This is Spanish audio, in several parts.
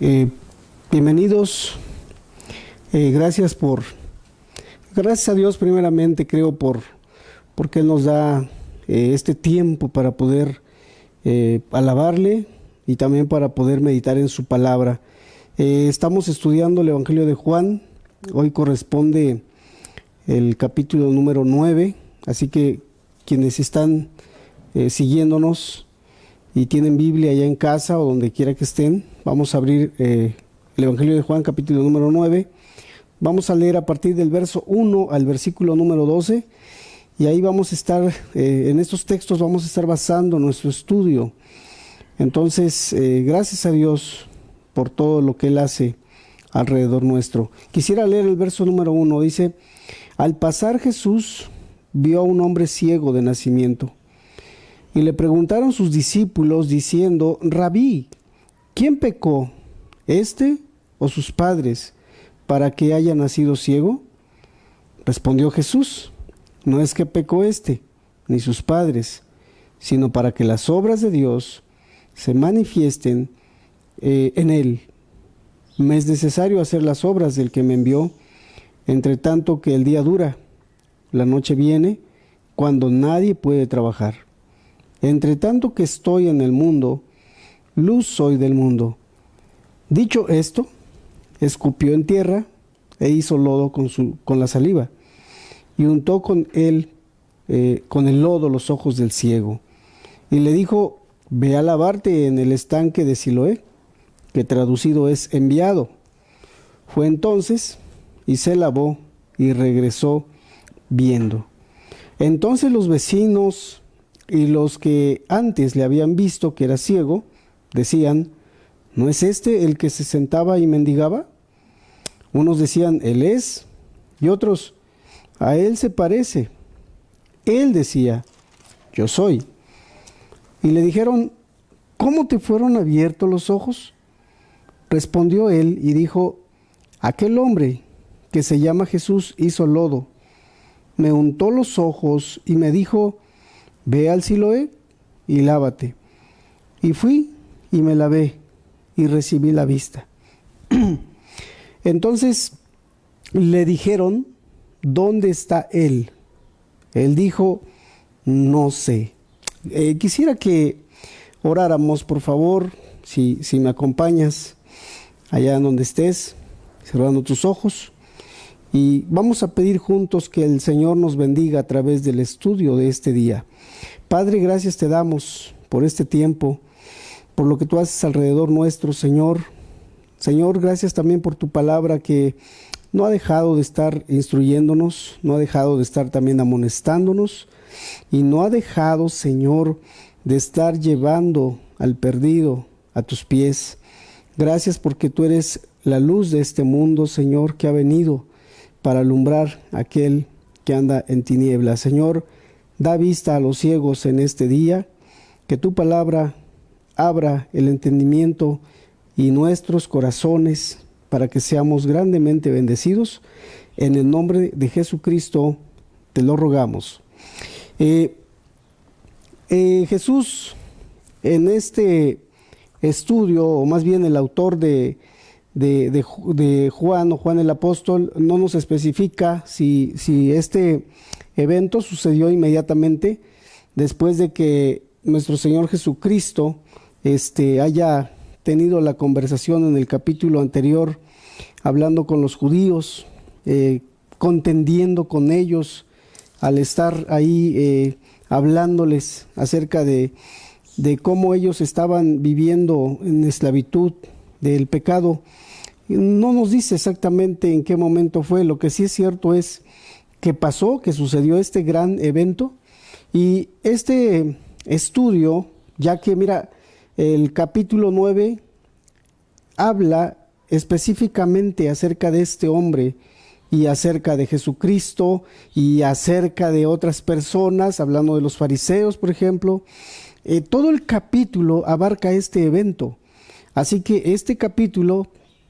Eh, Bienvenidos. Gracias a Dios primeramente, creo, porque Él nos da este tiempo para poder alabarle y también para poder meditar en su palabra. Estamos estudiando el Evangelio de Juan. Hoy corresponde el capítulo número 9, así que quienes están siguiéndonos y tienen Biblia allá en casa o donde quiera que estén, vamos a abrir el Evangelio de Juan, capítulo número 9. Vamos a leer a partir del verso 1 al versículo número 12, y ahí vamos a estar, en estos textos vamos a estar basando nuestro estudio. Entonces, gracias a Dios por todo lo que Él hace alrededor nuestro. Quisiera leer el verso número 1, dice: Al pasar Jesús vio a un hombre ciego de nacimiento, y le preguntaron sus discípulos diciendo: Rabí, ¿quién pecó, este o sus padres, para que haya nacido ciego? Respondió Jesús: No es que pecó este, ni sus padres, sino para que las obras de Dios se manifiesten en él. Me es necesario hacer las obras del que me envió, entre tanto que el día dura. La noche viene cuando nadie puede trabajar. Entre tanto que estoy en el mundo, luz soy del mundo. Dicho esto, escupió en tierra e hizo lodo con la saliva, y untó con el lodo los ojos del ciego, y le dijo: Ve a lavarte en el estanque de Siloé, que traducido es enviado. Fue entonces y se lavó y regresó viendo. Entonces los vecinos y los que antes le habían visto que era ciego decían: ¿No es este el que se sentaba y mendigaba? Unos decían: Él es, y otros: A él se parece. Él decía: Yo soy. Y le dijeron: ¿Cómo te fueron abiertos los ojos? Respondió él y dijo: Aquel hombre que se llama Jesús hizo lodo, me untó los ojos y me dijo: Ve al Siloé y lávate. Y fui y me lavé y recibí la vista. Entonces le dijeron: ¿Dónde está él? Él dijo: No sé. Quisiera que oráramos, por favor, si me acompañas allá en donde estés, cerrando tus ojos, y vamos a pedir juntos que el Señor nos bendiga a través del estudio de este día. Padre, gracias te damos por este tiempo, por lo que tú haces alrededor nuestro, Señor. Señor, gracias también por tu palabra que no ha dejado de estar instruyéndonos, no ha dejado de estar también amonestándonos, y no ha dejado, Señor, de estar llevando al perdido a tus pies. Gracias porque tú eres la luz de este mundo, Señor, que ha venido para alumbrar a aquel que anda en tinieblas. Señor, da vista a los ciegos en este día, que tu palabra abra el entendimiento y nuestros corazones para que seamos grandemente bendecidos. En el nombre de Jesucristo te lo rogamos. Jesús, en este estudio, o más bien el autor de Juan, o Juan el apóstol, no nos especifica si este evento sucedió inmediatamente después de que nuestro Señor Jesucristo haya tenido la conversación en el capítulo anterior, hablando con los judíos, contendiendo con ellos, al estar ahí hablándoles acerca de cómo ellos estaban viviendo en esclavitud del pecado. No nos dice exactamente en qué momento fue. Lo que sí es cierto es que pasó, que sucedió este gran evento. Y este estudio, ya que mira, el capítulo 9 habla específicamente acerca de este hombre y acerca de Jesucristo y acerca de otras personas, hablando de los fariseos, por ejemplo. Todo el capítulo abarca este evento. Así que este capítulo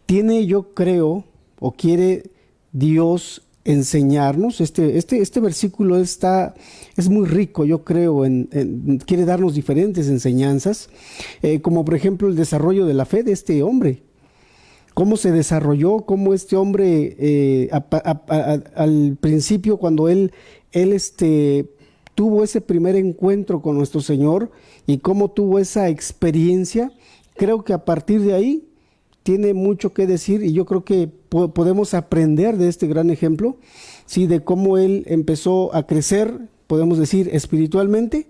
tiene, yo creo, o quiere Dios enseñarnos. Este versículo es muy rico, yo creo, quiere darnos diferentes enseñanzas, como por ejemplo el desarrollo de la fe de este hombre. cómo se desarrolló, cómo este hombre al principio cuando él tuvo ese primer encuentro con nuestro Señor y cómo tuvo esa experiencia. Creo que a partir de ahí tiene mucho que decir y yo creo que podemos aprender de este gran ejemplo, ¿sí? De cómo él empezó a crecer, podemos decir espiritualmente,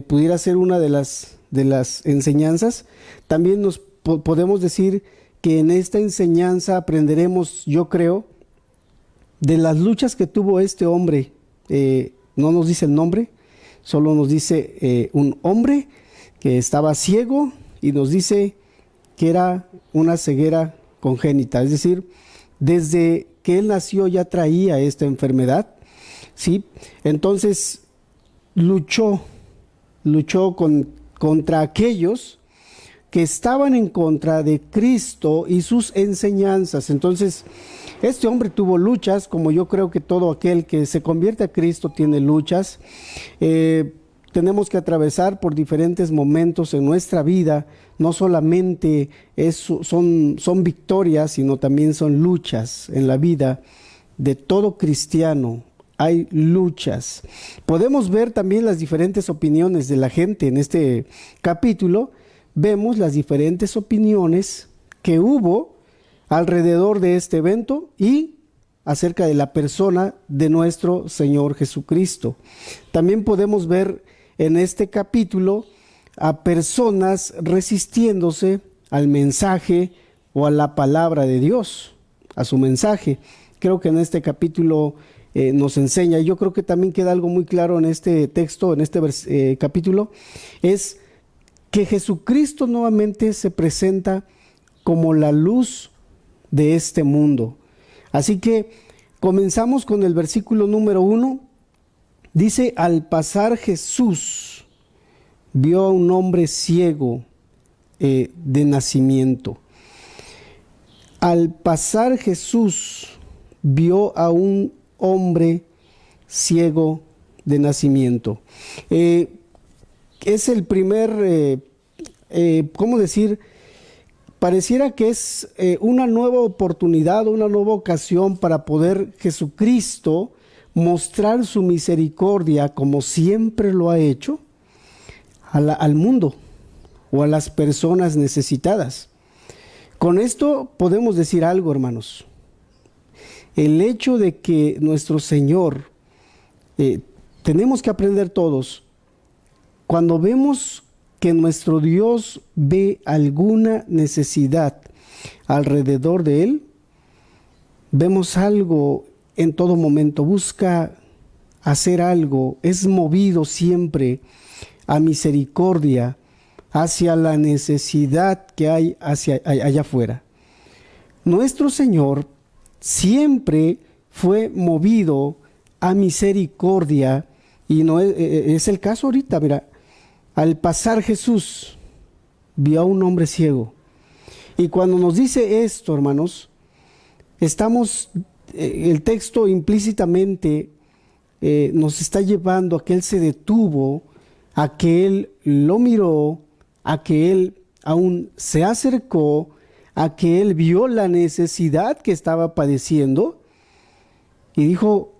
pudiera ser una de las enseñanzas. También podemos decir que en esta enseñanza aprenderemos, yo creo, de las luchas que tuvo este hombre. No nos dice el nombre, solo nos dice un hombre que estaba ciego y nos dice que era una ceguera congénita, es decir, desde que él nació ya traía esta enfermedad, ¿sí? Entonces luchó contra aquellos que estaban en contra de Cristo y sus enseñanzas. Entonces, este hombre tuvo luchas, como yo creo que todo aquel que se convierte a Cristo tiene luchas. Tenemos que atravesar por diferentes momentos en nuestra vida. No solamente son victorias, sino también son luchas en la vida de todo cristiano. Hay luchas. Podemos ver también las diferentes opiniones de la gente en este capítulo. Vemos las diferentes opiniones que hubo alrededor de este evento y acerca de la persona de nuestro Señor Jesucristo. También podemos ver en este capítulo a personas resistiéndose al mensaje o a la palabra de Dios, a su mensaje. Creo que en este capítulo nos enseña, y yo creo que también queda algo muy claro en este texto, en este capítulo, es que Jesucristo nuevamente se presenta como la luz de este mundo. Así que comenzamos con el versículo número 1. Dice: al pasar Jesús vio a un hombre ciego de nacimiento. Al pasar Jesús vio a un hombre ciego de nacimiento. Es el primer, ¿cómo decir? Pareciera que es una nueva oportunidad, una nueva ocasión para poder Jesucristo mostrar su misericordia, como siempre lo ha hecho, al mundo o a las personas necesitadas. Con esto podemos decir algo, hermanos. El hecho de que nuestro Señor, tenemos que aprender todos, cuando vemos que nuestro Dios ve alguna necesidad alrededor de Él, vemos algo en todo momento, busca hacer algo, es movido siempre a misericordia hacia la necesidad que hay allá afuera. Nuestro Señor siempre fue movido a misericordia y no es el caso ahorita. Mira, al pasar Jesús vio a un hombre ciego, y cuando nos dice esto, hermanos, estamos el texto implícitamente nos está llevando a que Él se detuvo, a que Él lo miró, a que Él aún se acercó, a que Él vio la necesidad que estaba padeciendo y dijo: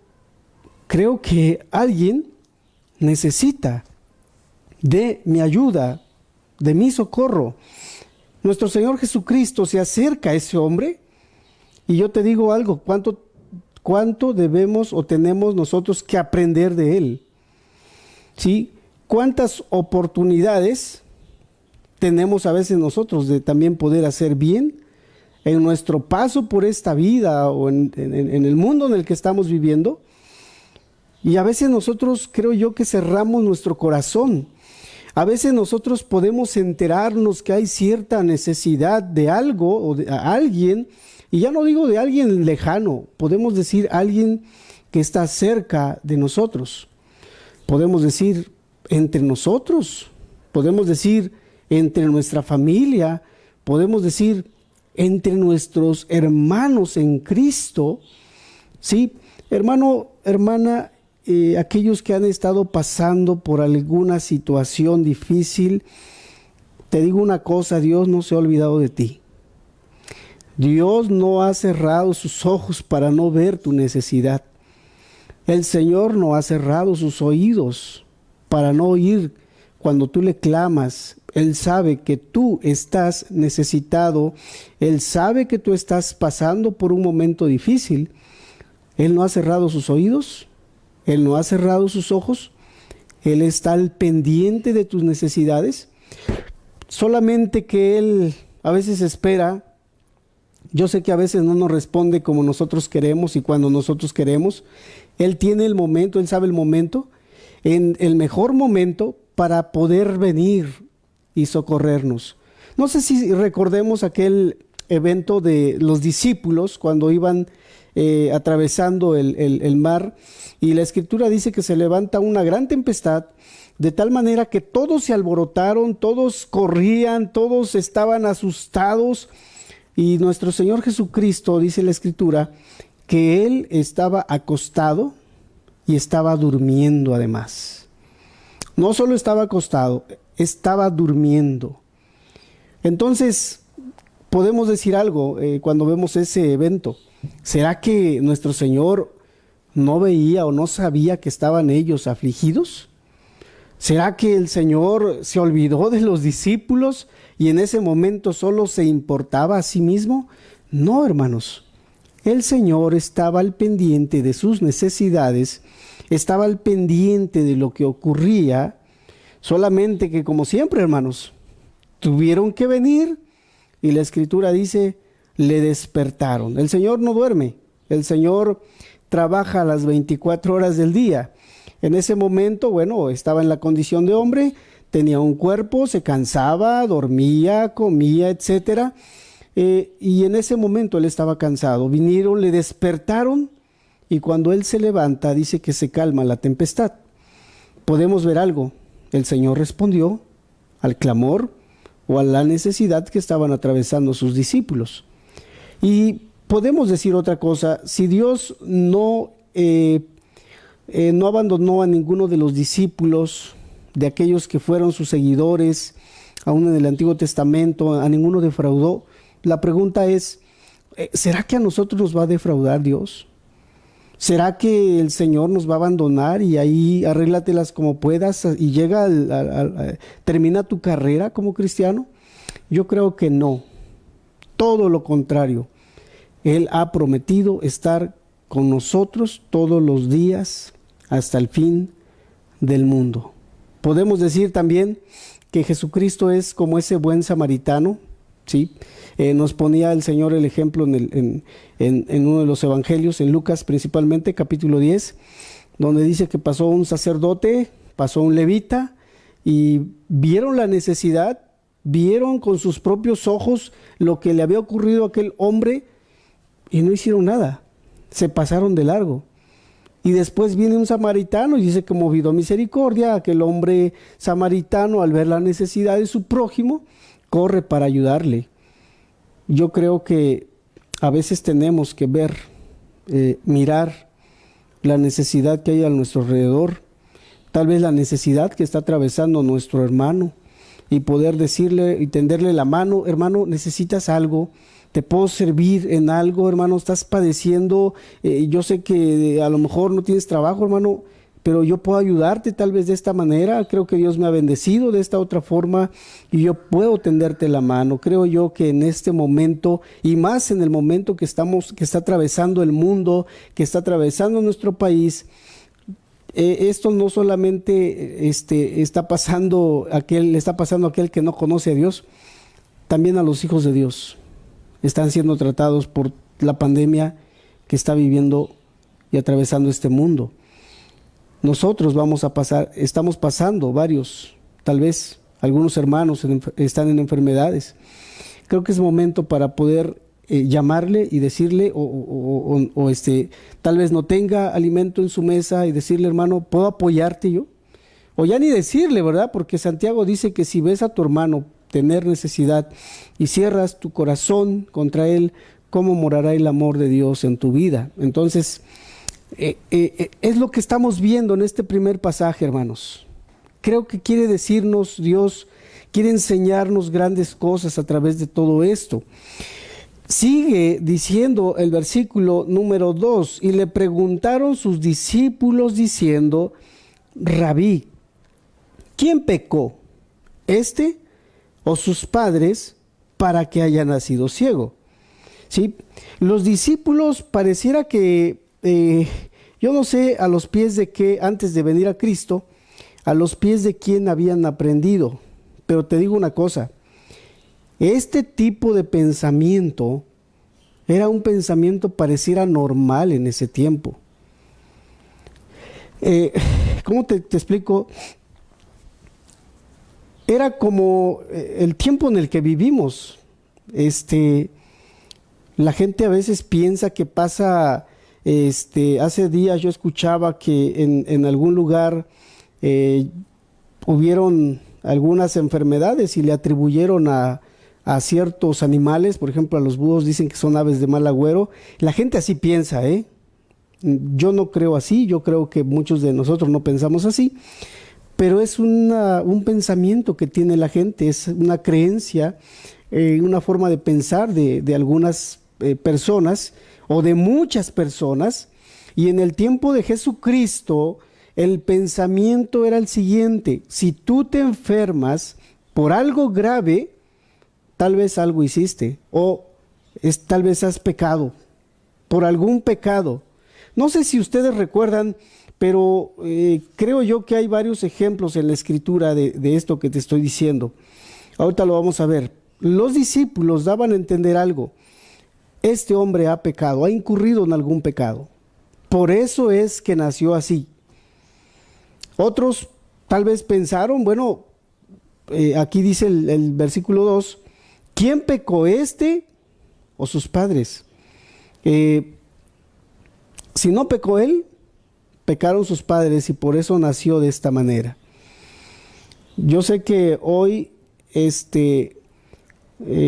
creo que alguien necesita de mi ayuda, de mi socorro. Nuestro Señor Jesucristo se acerca a ese hombre, y yo te digo algo: ¿cuánto debemos o tenemos nosotros que aprender de Él? ¿Sí? ¿Cuántas oportunidades tenemos a veces nosotros de también poder hacer bien en nuestro paso por esta vida o en el mundo en el que estamos viviendo? Y a veces nosotros, creo yo, que cerramos nuestro corazón. A veces nosotros podemos enterarnos que hay cierta necesidad de algo o de alguien, y ya no digo de alguien lejano, podemos decir alguien que está cerca de nosotros. Podemos decir entre nosotros, podemos decir entre nuestra familia, podemos decir entre nuestros hermanos en Cristo. Sí, hermano, hermana, aquellos que han estado pasando por alguna situación difícil, te digo una cosa: Dios no se ha olvidado de ti. Dios no ha cerrado sus ojos para no ver tu necesidad. El Señor no ha cerrado sus oídos para no oír cuando tú le clamas. Él sabe que tú estás necesitado. Él sabe que tú estás pasando por un momento difícil. Él no ha cerrado sus oídos. Él no ha cerrado sus ojos. Él está al pendiente de tus necesidades. Solamente que Él a veces espera. Yo sé que a veces no nos responde como nosotros queremos y cuando nosotros queremos. Él tiene el momento, Él sabe el momento, en el mejor momento para poder venir y socorrernos. No sé si recordemos aquel evento de los discípulos cuando iban atravesando el mar, y la Escritura dice que se levanta una gran tempestad, de tal manera que todos se alborotaron, todos corrían, todos estaban asustados, y nuestro Señor Jesucristo, dice la Escritura, que Él estaba acostado y estaba durmiendo además. No solo estaba acostado, estaba durmiendo. Entonces, podemos decir algo cuando vemos ese evento. ¿Será que nuestro Señor no veía o no sabía que estaban ellos afligidos? ¿Será que el Señor se olvidó de los discípulos y en ese momento solo se importaba a sí mismo? No, hermanos. El Señor estaba al pendiente de sus necesidades, estaba al pendiente de lo que ocurría, solamente que, como siempre, hermanos, tuvieron que venir y la Escritura dice, le despertaron. El Señor no duerme, el Señor trabaja las 24 horas del día. En ese momento, bueno, estaba en la condición de hombre, tenía un cuerpo, se cansaba, dormía, comía, etcétera. Y en ese momento él estaba cansado. Vinieron, le despertaron y cuando él se levanta dice que se calma la tempestad. Podemos ver algo. El Señor respondió al clamor o a la necesidad que estaban atravesando sus discípulos. Y podemos decir otra cosa. Si Dios no abandonó a ninguno de los discípulos, de aquellos que fueron sus seguidores, aún en el Antiguo Testamento, a ninguno defraudó. La pregunta es, ¿será que a nosotros nos va a defraudar Dios? ¿Será que el Señor nos va a abandonar y ahí arréglatelas como puedas y termina tu carrera como cristiano? Yo creo que no. Todo lo contrario. Él ha prometido estar con nosotros todos los días hasta el fin del mundo. Podemos decir también que Jesucristo es como ese buen samaritano, ¿sí? Nos ponía el Señor el ejemplo en uno de los evangelios, en Lucas principalmente, capítulo 10, donde dice que pasó un sacerdote, pasó un levita, y vieron la necesidad, vieron con sus propios ojos lo que le había ocurrido a aquel hombre, y no hicieron nada, se pasaron de largo. Y después viene un samaritano y dice que movido a misericordia, aquel hombre samaritano al ver la necesidad de su prójimo, corre para ayudarle. Yo creo que a veces tenemos que ver, mirar la necesidad que hay a nuestro alrededor, tal vez la necesidad que está atravesando nuestro hermano, y poder decirle y tenderle la mano, hermano, necesitas algo, te puedo servir en algo, hermano, estás padeciendo, yo sé que a lo mejor no tienes trabajo, hermano, pero yo puedo ayudarte tal vez de esta manera. Creo que Dios me ha bendecido de esta otra forma y yo puedo tenderte la mano. Creo yo que en este momento, y más en el momento que está atravesando el mundo, que está atravesando nuestro país, esto no solamente le está pasando a aquel que no conoce a Dios, también a los hijos de Dios están siendo tratados por la pandemia que está viviendo y atravesando este mundo. Nosotros estamos pasando varios, tal vez algunos hermanos están en enfermedades. Creo que es momento para poder llamarle y decirle, tal vez no tenga alimento en su mesa y decirle, hermano, ¿puedo apoyarte yo? O ya ni decirle, ¿verdad? Porque Santiago dice que si ves a tu hermano tener necesidad y cierras tu corazón contra él, ¿cómo morará el amor de Dios en tu vida? Entonces, es lo que estamos viendo en este primer pasaje, hermanos. Creo que quiere decirnos Dios, quiere enseñarnos grandes cosas a través de todo esto. Sigue diciendo el versículo número 2, y le preguntaron sus discípulos diciendo, Rabí, ¿quién pecó, este o sus padres, para que haya nacido ciego? ¿Sí? Los discípulos pareciera que, yo no sé a los pies de qué, antes de venir a Cristo, a los pies de quién habían aprendido. Pero te digo una cosa, este tipo de pensamiento era un pensamiento pareciera normal en ese tiempo. ¿Cómo te explico? Era como el tiempo en el que vivimos. La gente a veces piensa que pasa, hace días yo escuchaba que en algún lugar hubieron algunas enfermedades y le atribuyeron a ciertos animales, por ejemplo a los búhos dicen que son aves de mal agüero. La gente así piensa, ¿eh? Yo no creo así, yo creo que muchos de nosotros no pensamos así, pero es un pensamiento que tiene la gente, es una creencia, una forma de pensar de algunas personas o de muchas personas. Y en el tiempo de Jesucristo, el pensamiento era el siguiente: si tú te enfermas por algo grave, tal vez algo hiciste, o tal vez has pecado, por algún pecado. No sé si ustedes recuerdan, pero creo yo que hay varios ejemplos en la escritura de esto que te estoy diciendo. Ahorita lo vamos a ver. Los discípulos daban a entender algo: este hombre ha pecado, ha incurrido en algún pecado. Por eso es que nació así. Otros tal vez pensaron, bueno, aquí dice el versículo 2, ¿quién pecó, este o sus padres? Si no pecó él, pecaron sus padres y por eso nació de esta manera. Yo sé que hoy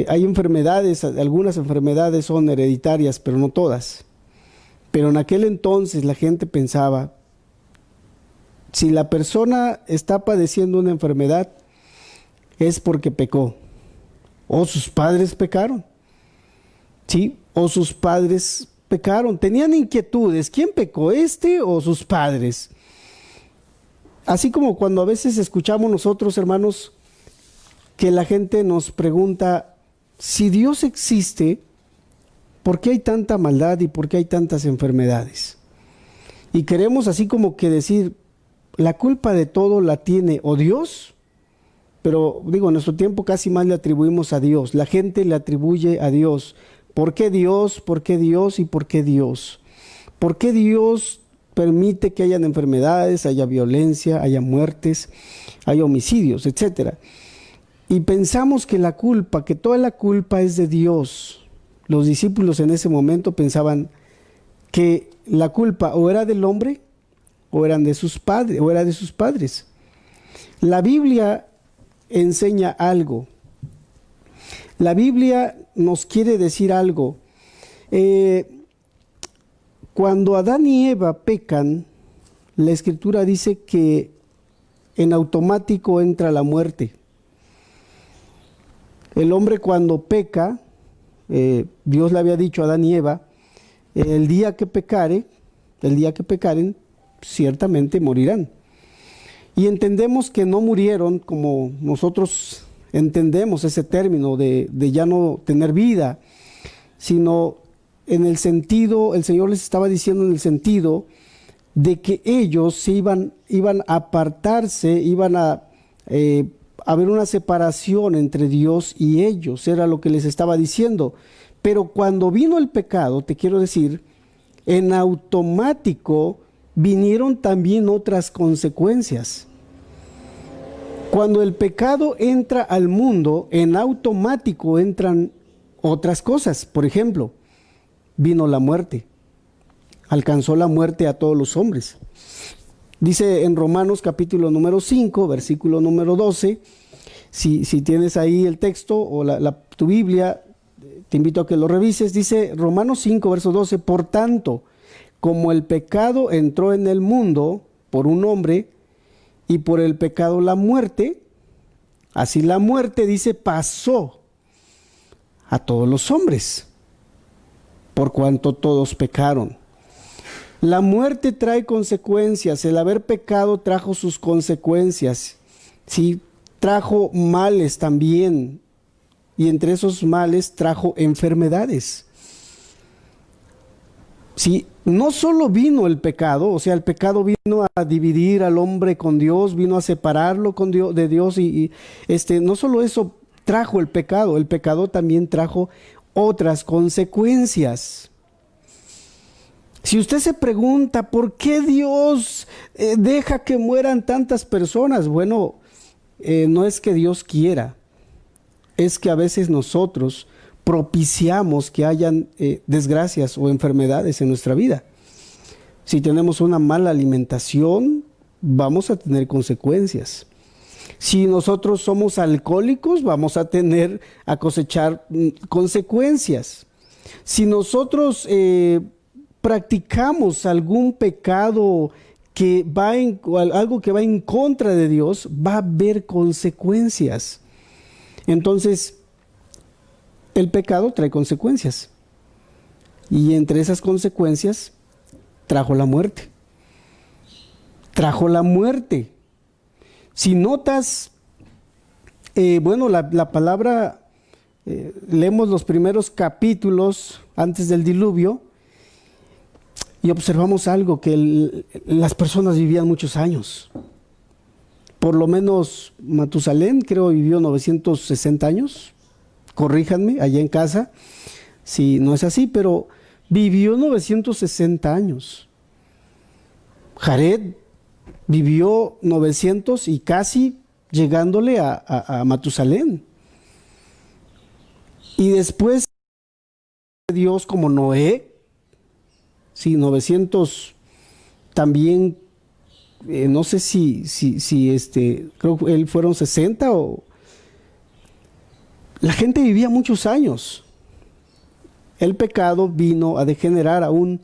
hay enfermedades, algunas enfermedades son hereditarias, pero no todas. Pero en aquel entonces la gente pensaba, si la persona está padeciendo una enfermedad, es porque pecó. O sus padres pecaron. ¿Sí? O sus padres pecaron. Tenían inquietudes. ¿Quién pecó, este o sus padres? Así como cuando a veces escuchamos nosotros, hermanos, que la gente nos pregunta, si Dios existe, ¿por qué hay tanta maldad y por qué hay tantas enfermedades? Y queremos así como que decir, la culpa de todo la tiene o Dios, pero digo, en nuestro tiempo casi más le atribuimos a Dios. La gente le atribuye a Dios. ¿Por qué Dios? ¿Por qué Dios? ¿Y por qué Dios? ¿Por qué Dios permite que hayan enfermedades, haya violencia, haya muertes, haya homicidios, etcétera? Y pensamos que la culpa, que toda la culpa es de Dios. Los discípulos en ese momento pensaban que la culpa o era del hombre o eran de sus padres, o era de sus padres. La Biblia enseña algo. La Biblia nos quiere decir algo. Cuando Adán y Eva pecan, la Escritura dice que en automático entra la muerte. El hombre cuando peca, Dios le había dicho a Adán y Eva, el día que pecaren, ciertamente morirán. Y entendemos que no murieron como nosotros entendemos ese término de ya no tener vida, sino en el sentido, el Señor les estaba diciendo en el sentido de que ellos se iban a apartarse, iban a haber una separación entre Dios y ellos, era lo que les estaba diciendo. Pero cuando vino el pecado, te quiero decir, en automático vinieron también otras consecuencias. Cuando el pecado entra al mundo, en automático entran otras cosas. Por ejemplo, vino la muerte. Alcanzó la muerte a todos los hombres. Dice en Romanos capítulo número 5, versículo número 12, si tienes ahí el texto o tu Biblia, te invito a que lo revises. Dice Romanos 5, verso 12, por tanto, como el pecado entró en el mundo por un hombre, y por el pecado la muerte, así la muerte, dice, pasó a todos los hombres. por cuanto todos pecaron. La muerte trae consecuencias, el haber pecado trajo sus consecuencias, ¿sí? Trajo males también, y entre esos males trajo enfermedades. Sí, no solo vino el pecado, o sea, el pecado vino a dividir al hombre con Dios, vino a separarlo con Dios, de Dios no solo eso trajo el pecado también trajo otras consecuencias. Si usted se pregunta, ¿por qué Dios deja que mueran tantas personas? Bueno, no es que Dios quiera, es que a veces nosotros propiciamos que hayan desgracias o enfermedades en nuestra vida. Si tenemos una mala alimentación, vamos a tener consecuencias. Si nosotros somos alcohólicos, vamos a cosechar consecuencias. Si nosotros practicamos algún pecado algo que va en contra de Dios, va a haber consecuencias. Entonces, el pecado trae consecuencias. Y entre esas consecuencias trajo la muerte. Trajo la muerte. Si notas, la palabra, leemos los primeros capítulos antes del diluvio y observamos algo, que las personas vivían muchos años. Por lo menos Matusalén, creo, vivió 960 años. Corríjanme allá en casa si no es así, pero vivió 960 años. Jared vivió 900 y casi llegándole a Matusalén. Y después Dios, como Noé, sí, 900 también, no sé creo que él fueron 60 o... La gente vivía muchos años. El pecado vino a degenerar aún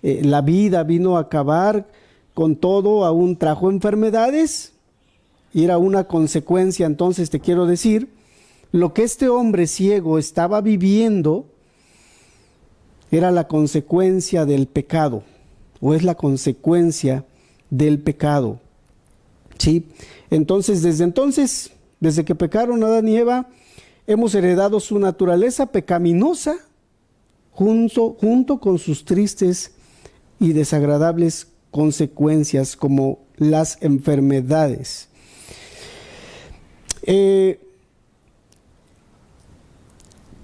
la vida, vino a acabar con todo, aún trajo enfermedades y era una consecuencia. Entonces te quiero decir, lo que este hombre ciego estaba viviendo era la consecuencia del pecado, o es la consecuencia del pecado. ¿Sí? Entonces, desde que pecaron Adán y Eva, hemos heredado su naturaleza pecaminosa junto con sus tristes y desagradables consecuencias, como las enfermedades.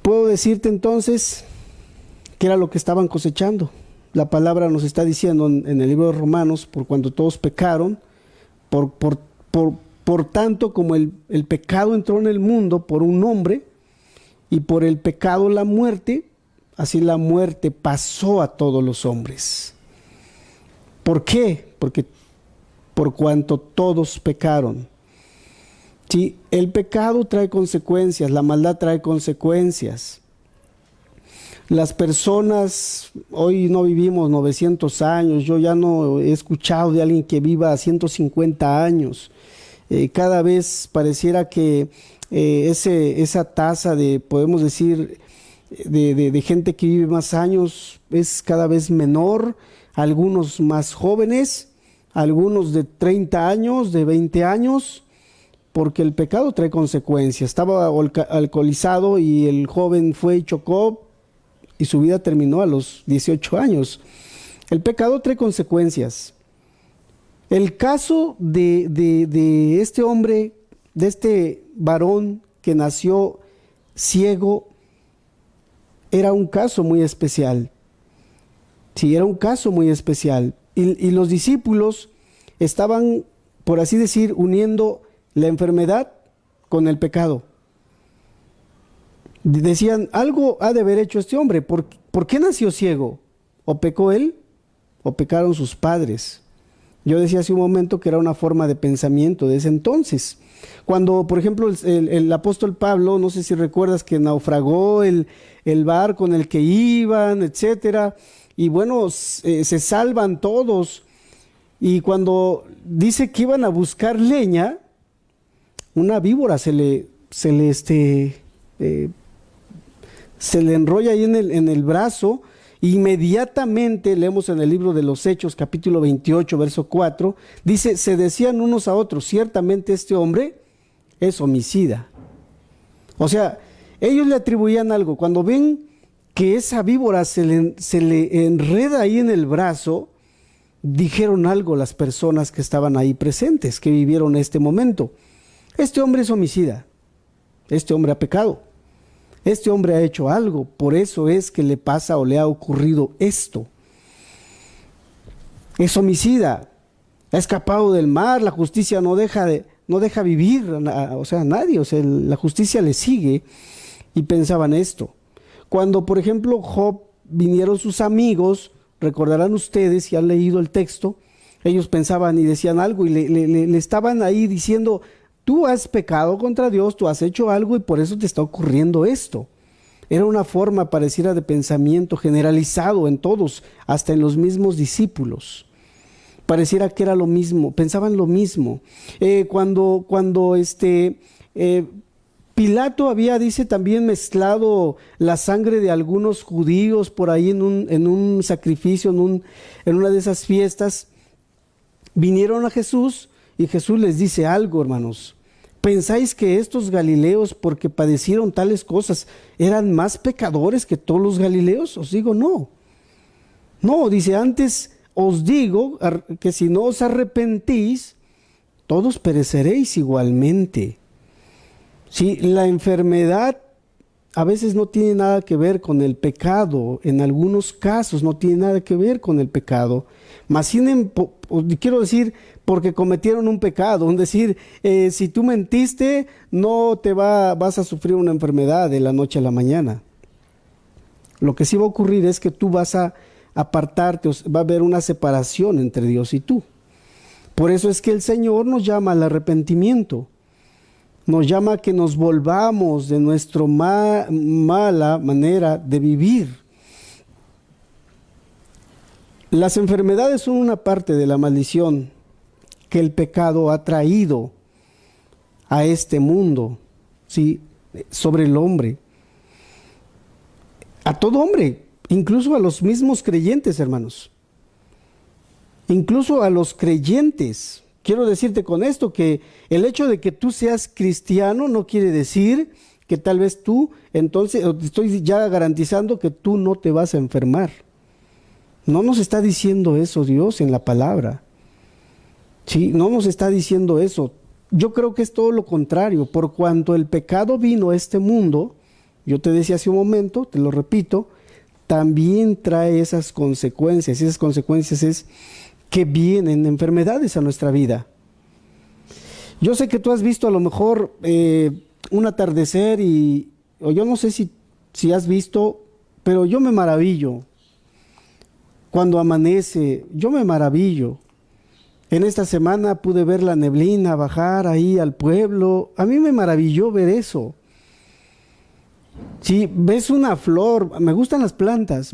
Puedo decirte entonces que era lo que estaban cosechando. La palabra nos está diciendo en el libro de Romanos, por cuando todos pecaron, por tanto, como el pecado entró en el mundo por un hombre, y por el pecado la muerte, así la muerte pasó a todos los hombres. ¿Por qué? Porque por cuanto todos pecaron. Sí, el pecado trae consecuencias, la maldad trae consecuencias. Las personas, hoy no vivimos 900 años, yo ya no he escuchado de alguien que viva 150 años. Cada vez pareciera que esa tasa de, podemos decir, de gente que vive más años es cada vez menor, algunos más jóvenes, algunos de 30 años, de 20 años, porque el pecado trae consecuencias. Estaba alcoholizado y el joven fue y chocó y su vida terminó a los 18 años. El pecado trae consecuencias. El caso de este hombre, de este varón que nació ciego, era un caso muy especial. Sí, era un caso muy especial. Y los discípulos estaban, por así decir, uniendo la enfermedad con el pecado. Decían, algo ha de haber hecho este hombre. ¿Por qué nació ciego? ¿O pecó él? ¿O pecaron sus padres? Yo decía hace un momento que era una forma de pensamiento de ese entonces. Cuando, por ejemplo, el apóstol Pablo, no sé si recuerdas que naufragó el barco en el que iban, etcétera, y bueno, se salvan todos. Y cuando dice que iban a buscar leña, una víbora se le enrolla ahí en el brazo, Inmediatamente, leemos en el libro de los Hechos, capítulo 28, verso 4, dice, se decían unos a otros, ciertamente este hombre es homicida. O sea, ellos le atribuían algo. Cuando ven que esa víbora se le enreda ahí en el brazo, dijeron algo las personas que estaban ahí presentes, que vivieron este momento. Este hombre es homicida, este hombre ha pecado, este hombre ha hecho algo, por eso es que le pasa o le ha ocurrido esto. Es homicida, ha escapado del mar, la justicia no deja vivir, o sea, a nadie, o sea, la justicia le sigue, y pensaban esto. Cuando, por ejemplo, Job vinieron sus amigos, recordarán ustedes, si han leído el texto, ellos pensaban y decían algo y le estaban ahí diciendo, tú has pecado contra Dios, tú has hecho algo y por eso te está ocurriendo esto. Era una forma pareciera de pensamiento generalizado en todos, hasta en los discípulos. Pareciera que era lo mismo, pensaban lo mismo. Cuando Pilato había, dice, también mezclado la sangre de algunos judíos por ahí en un sacrificio, en una de esas fiestas. Vinieron a Jesús y Jesús les dice algo, hermanos. ¿Pensáis que estos galileos, porque padecieron tales cosas, eran más pecadores que todos los galileos? Os digo, no. No, dice, antes os digo que si no os arrepentís, todos pereceréis igualmente. Sí, la enfermedad a veces no tiene nada que ver con el pecado, en algunos casos no tiene nada que ver con el pecado, mas quiero decir, porque cometieron un pecado, es decir, si tú mentiste, no vas a sufrir una enfermedad de la noche a la mañana. Lo que sí va a ocurrir es que tú vas a apartarte, va a haber una separación entre Dios y tú. Por eso es que el Señor nos llama al arrepentimiento. Nos llama a que nos volvamos de nuestra mala manera de vivir. Las enfermedades son una parte de la maldición que el pecado ha traído a este mundo, ¿sí? Sobre el hombre. A todo hombre, incluso a los mismos creyentes, hermanos. Incluso a los creyentes. Quiero decirte con esto que el hecho de que tú seas cristiano no quiere decir que tal vez tú, entonces, estoy ya garantizando que tú no te vas a enfermar. No nos está diciendo eso Dios en la palabra. Sí, no nos está diciendo eso. Yo creo que es todo lo contrario. Por cuanto el pecado vino a este mundo, yo te decía hace un momento, te lo repito, también trae esas consecuencias. Y esas consecuencias es que vienen enfermedades a nuestra vida. Yo sé que tú has visto a lo mejor un atardecer o yo no sé si has visto, pero yo me maravillo. Cuando amanece, yo me maravillo. En esta semana pude ver la neblina bajar ahí al pueblo. A mí me maravilló ver eso. Si ves una flor, me gustan las plantas,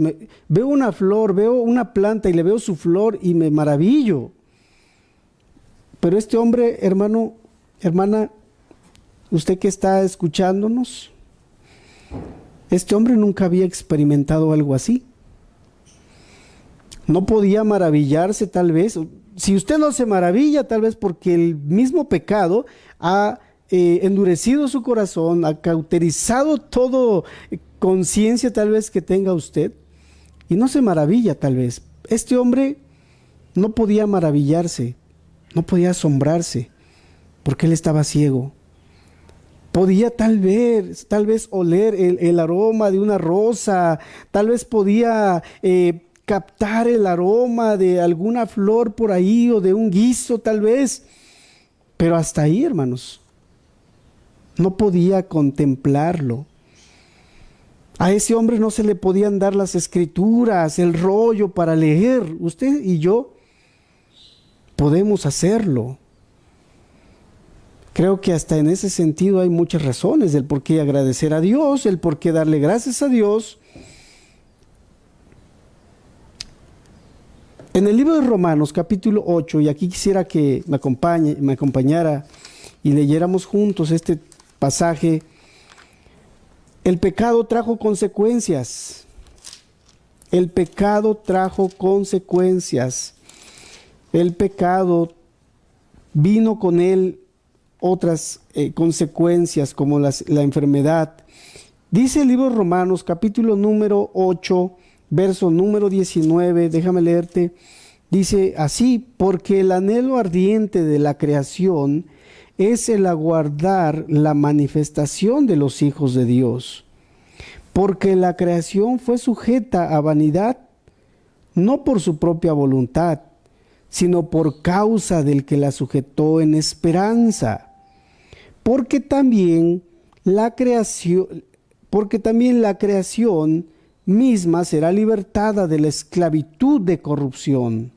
veo una flor, veo una planta y le veo su flor y me maravillo. Pero este hombre, hermano, hermana, usted que está escuchándonos, este hombre nunca había experimentado algo así. No podía maravillarse tal vez. Si usted no se maravilla, tal vez porque el mismo pecado ha endurecido su corazón, ha cauterizado todo conciencia tal vez que tenga usted, y no se maravilla tal vez. Este hombre no podía maravillarse, no podía asombrarse, porque él estaba ciego. Podía tal vez oler el aroma de una rosa, tal vez podía captar el aroma de alguna flor por ahí o de un guiso tal vez, pero hasta ahí, hermanos. No podía contemplarlo. A ese hombre no se le podían dar las escrituras, el rollo para leer. Usted y yo podemos hacerlo. Creo que hasta en ese sentido hay muchas razones del por qué agradecer a Dios, el por qué darle gracias a Dios. En el libro de Romanos, capítulo 8, y aquí quisiera que me acompañara y leyéramos juntos este pasaje. El pecado trajo consecuencias. El pecado trajo consecuencias. El pecado vino con él otras consecuencias como la enfermedad. Dice el libro de Romanos, capítulo número 8, verso número 19, déjame leerte. Dice así: porque el anhelo ardiente de la creación es el aguardar la manifestación de los hijos de Dios. Porque la creación fue sujeta a vanidad, no por su propia voluntad, sino por causa del que la sujetó en esperanza. Porque también la creación misma será libertada de la esclavitud de corrupción.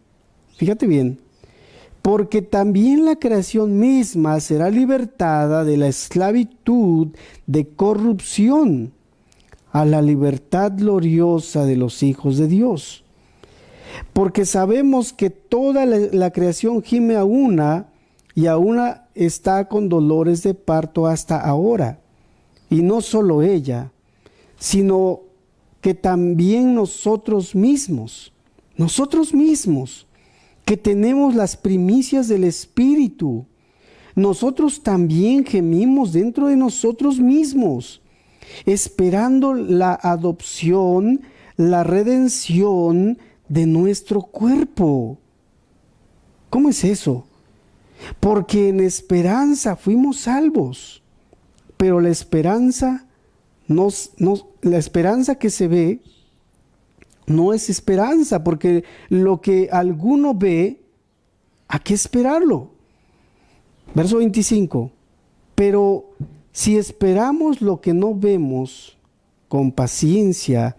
Fíjate bien. Porque también la creación misma será libertada de la esclavitud de corrupción a la libertad gloriosa de los hijos de Dios. Porque sabemos que toda la creación gime a una, y a una está con dolores de parto hasta ahora. Y no solo ella, sino que también nosotros mismos, que tenemos las primicias del Espíritu, nosotros también gemimos dentro de nosotros mismos, esperando la adopción, la redención de nuestro cuerpo. ¿Cómo es eso? Porque en esperanza fuimos salvos, pero la esperanza que se ve no es esperanza, porque lo que alguno ve, ¿a qué esperarlo? Verso 25. Pero si esperamos lo que no vemos, con paciencia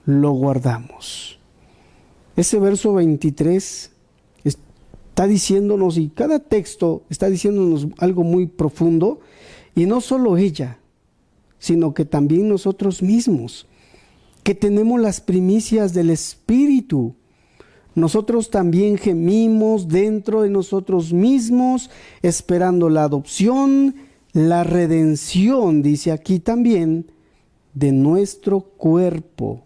lo guardamos. Ese verso 23 está diciéndonos, y cada texto está diciéndonos algo muy profundo, y no solo ella, sino que también nosotros mismos, que tenemos las primicias del Espíritu. Nosotros también gemimos dentro de nosotros mismos, esperando la adopción, la redención, dice aquí también, de nuestro cuerpo.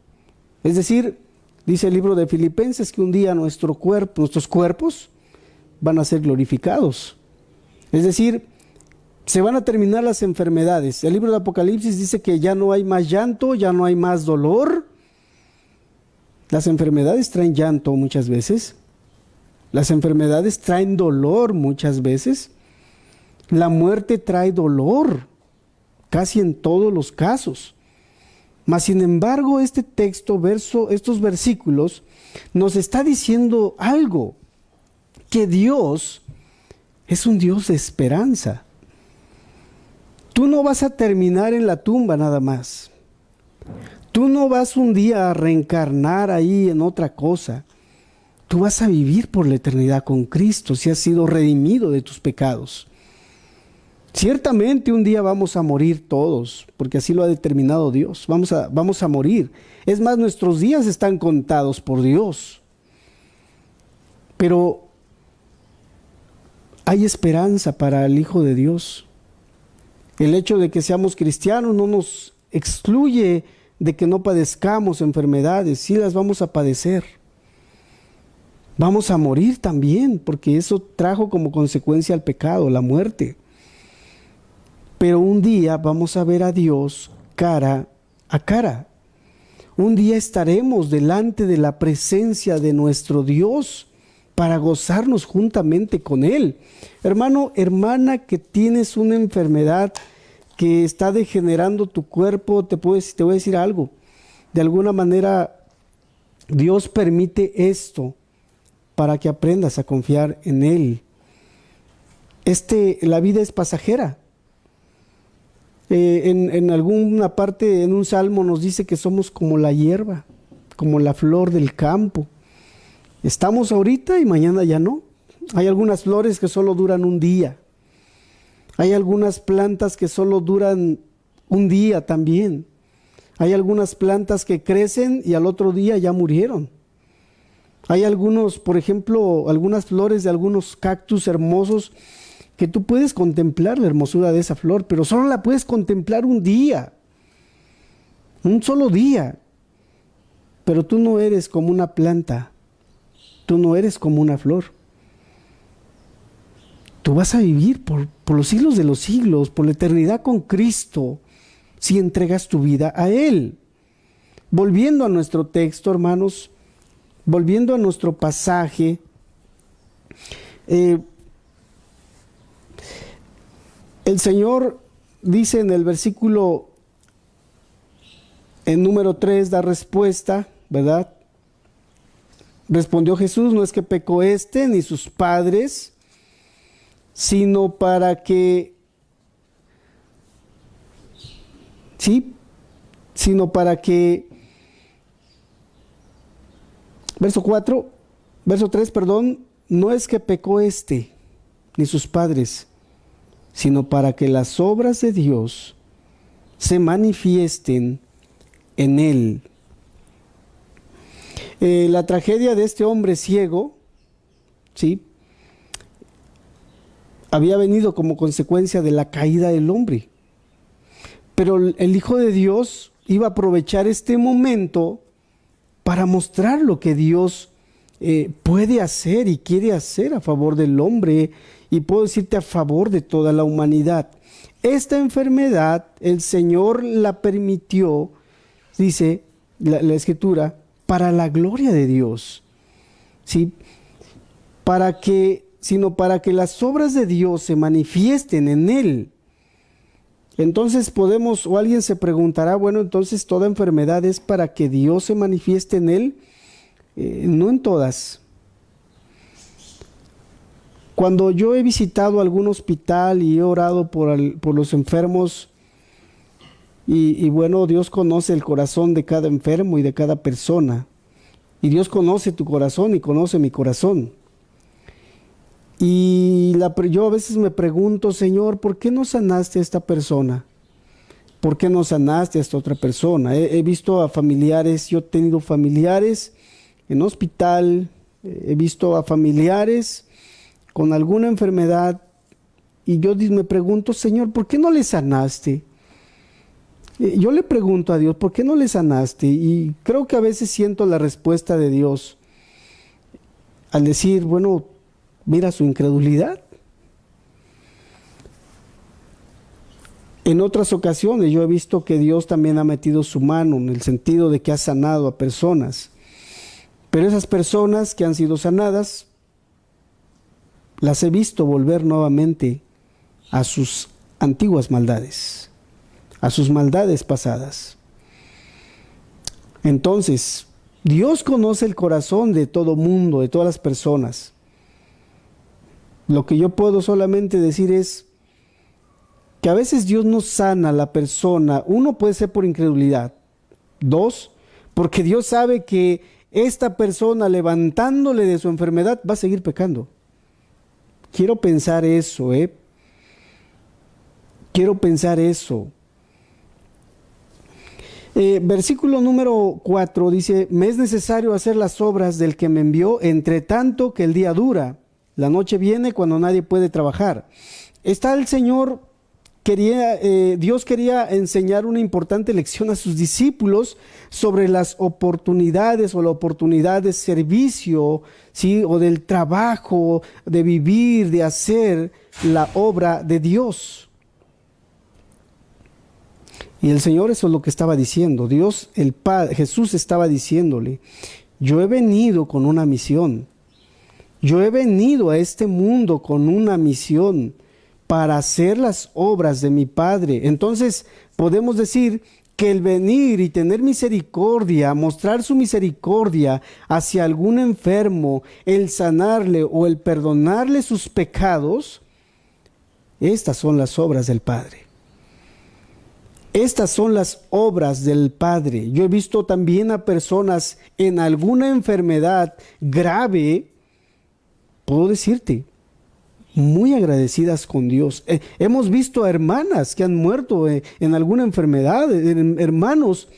Es decir, dice el libro de Filipenses que un día nuestros cuerpos van a ser glorificados. Es decir, se van a terminar las enfermedades. El libro de Apocalipsis dice que ya no hay más llanto, ya no hay más dolor. Las enfermedades traen llanto muchas veces. Las enfermedades traen dolor muchas veces. La muerte trae dolor, casi en todos los casos. Mas sin embargo, este texto, estos versículos, nos está diciendo algo, que Dios es un Dios de esperanza. Tú no vas a terminar en la tumba nada más. Tú no vas un día a reencarnar ahí en otra cosa. Tú vas a vivir por la eternidad con Cristo si has sido redimido de tus pecados. Ciertamente un día vamos a morir todos, porque así lo ha determinado Dios. Vamos a morir. Es más, nuestros días están contados por Dios. Pero hay esperanza para el Hijo de Dios. El hecho de que seamos cristianos no nos excluye de que no padezcamos enfermedades. Sí las vamos a padecer. Vamos a morir también, porque eso trajo como consecuencia el pecado, la muerte. Pero un día vamos a ver a Dios cara a cara. Un día estaremos delante de la presencia de nuestro Dios para gozarnos juntamente con Él. Hermano, hermana, que tienes una enfermedad que está degenerando tu cuerpo, te voy a decir algo. De alguna manera, Dios permite esto para que aprendas a confiar en Él. La vida es pasajera. En alguna parte, en un salmo nos dice que somos como la hierba, como la flor del campo. Estamos ahorita y mañana ya no. Hay algunas flores que solo duran un día. Hay algunas plantas que solo duran un día también. Hay algunas plantas que crecen y al otro día ya murieron. Hay por ejemplo, algunas flores de algunos cactus hermosos que tú puedes contemplar la hermosura de esa flor, pero solo la puedes contemplar un día, un solo día. pero tú no eres como una planta, tú no eres como una flor. Tú vas a vivir por los siglos de los siglos, por la eternidad con Cristo, si entregas tu vida a Él. Volviendo a nuestro texto, hermanos, volviendo a nuestro pasaje, el Señor dice en el versículo, en número 3, da respuesta, ¿verdad? Respondió Jesús: no es que pecó éste ni sus padres, sino para que, ¿sí? Sino para que, verso 3, perdón, no es que pecó éste ni sus padres, sino para que las obras de Dios se manifiesten en él. La tragedia de este hombre ciego, ¿sí?, había venido como consecuencia de la caída del hombre. Pero el Hijo de Dios iba a aprovechar este momento para mostrar lo que Dios puede hacer y quiere hacer a favor del hombre, y puedo decirte a favor de toda la humanidad. Esta enfermedad el Señor la permitió, dice la Escritura, para la gloria de Dios, ¿sí? Sino para que las obras de Dios se manifiesten en él. Entonces podemos, o alguien se preguntará, bueno, entonces toda enfermedad es para que Dios se manifieste en él. No en todas. Cuando yo he visitado algún hospital y he orado por los enfermos, y bueno, Dios conoce el corazón de cada enfermo y de cada persona, y Dios conoce tu corazón y conoce mi corazón. Y yo a veces me pregunto: Señor, ¿por qué no sanaste a esta persona? ¿Por qué no sanaste a esta otra persona? He visto a familiares, yo he tenido familiares en hospital, he visto a familiares con alguna enfermedad, y yo me pregunto: Señor, ¿por qué no le sanaste? Yo le pregunto a Dios: ¿por qué no le sanaste? Y creo que a veces siento la respuesta de Dios al decir: bueno, mira su incredulidad. En otras ocasiones yo he visto que Dios también ha metido su mano en el sentido de que ha sanado a personas. Pero esas personas que han sido sanadas, las he visto volver nuevamente a sus antiguas maldades, a sus maldades pasadas. Entonces, Dios conoce el corazón de todo mundo, de todas las personas. Lo que yo puedo solamente decir es que a veces Dios no sana a la persona. Uno, puede ser por incredulidad. Dos, porque Dios sabe que esta persona, levantándole de su enfermedad, va a seguir pecando. Quiero pensar eso, Quiero pensar eso. Versículo número 4 dice: me es necesario hacer las obras del que me envió, entre tanto que el día dura. La noche viene cuando nadie puede trabajar. Está el Señor, Dios quería enseñar una importante lección a sus discípulos sobre las oportunidades, o la oportunidad de servicio, ¿sí?, o del trabajo, de vivir, de hacer la obra de Dios. Y el Señor, eso es lo que estaba diciendo. Dios, el Padre, Jesús estaba diciéndole: yo he venido con una misión. Yo he venido a este mundo con una misión para hacer las obras de mi Padre. Entonces podemos decir que el venir y tener misericordia, mostrar su misericordia hacia algún enfermo, el sanarle o el perdonarle sus pecados, estas son las obras del Padre. Estas son las obras del Padre. Yo he visto también a personas en alguna enfermedad grave, puedo decirte, muy agradecidas con Dios. Hemos visto a hermanas que han muerto en alguna enfermedad, hermanos,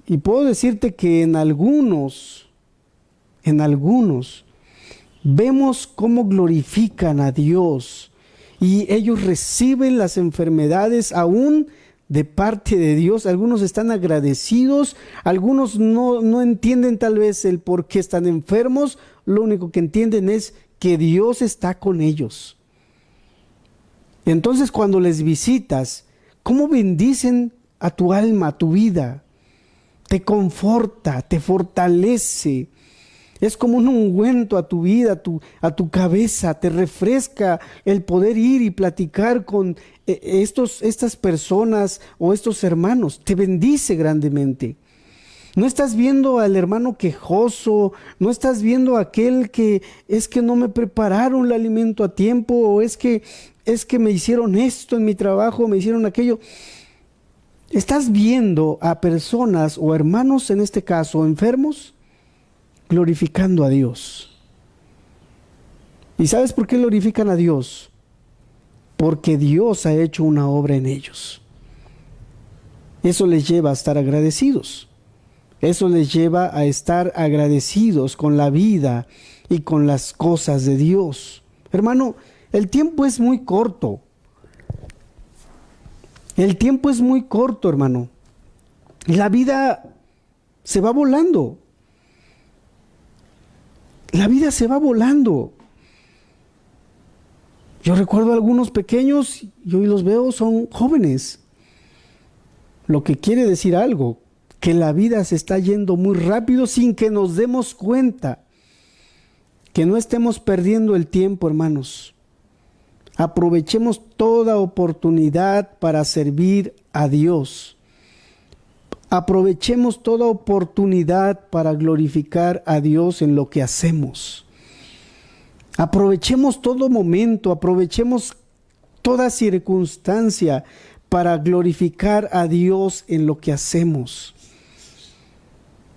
y puedo decirte que en algunos, vemos cómo glorifican a Dios, y ellos reciben las enfermedades aún de parte de Dios. Algunos están agradecidos, algunos no entienden tal vez el por qué están enfermos. Lo único que entienden es que Dios está con ellos. Entonces, cuando les visitas, ¿cómo bendicen a tu alma, a tu vida? Te conforta, te fortalece. Es como un ungüento a tu vida, a tu cabeza. Te refresca el poder ir y platicar con estas personas o estos hermanos. Te bendice grandemente. No estás viendo al hermano quejoso, no estás viendo a aquel que es que no me prepararon el alimento a tiempo, o es que me hicieron esto en mi trabajo, me hicieron aquello. Estás viendo a personas o hermanos, en este caso, enfermos, glorificando a Dios. ¿Y sabes por qué glorifican a Dios? Porque Dios ha hecho una obra en ellos. Eso les lleva a estar agradecidos. Eso les lleva a estar agradecidos con la vida y con las cosas de Dios. Hermano, el tiempo es muy corto. El tiempo es muy corto, hermano. La vida se va volando. La vida se va volando. Yo recuerdo a algunos pequeños y hoy los veo, son jóvenes. Lo que quiere decir algo, que la vida se está yendo muy rápido sin que nos demos cuenta. Que no estemos perdiendo el tiempo, hermanos. Aprovechemos toda oportunidad para servir a Dios. Aprovechemos toda oportunidad para glorificar a Dios en lo que hacemos. Aprovechemos todo momento, aprovechemos toda circunstancia para glorificar a Dios en lo que hacemos.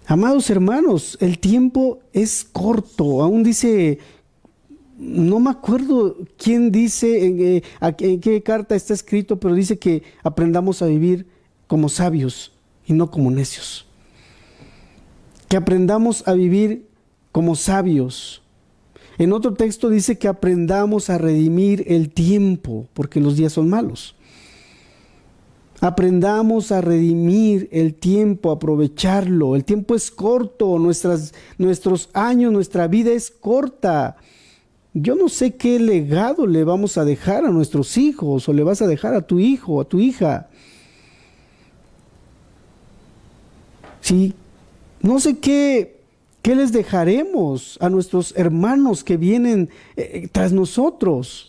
Amados hermanos, el tiempo es corto. Aún dice, no me acuerdo quién dice, en qué carta está escrito, pero dice que aprendamos a vivir como sabios y no como necios. Que aprendamos a vivir como sabios. En otro texto dice que aprendamos a redimir el tiempo, porque los días son malos. Aprendamos a redimir el tiempo, aprovecharlo. El tiempo es corto, nuestros años, nuestra vida es corta. Yo no sé qué legado le vamos a dejar a nuestros hijos o le vas a dejar a tu hijo, a tu hija. Sí, no sé qué les dejaremos a nuestros hermanos que vienen tras nosotros.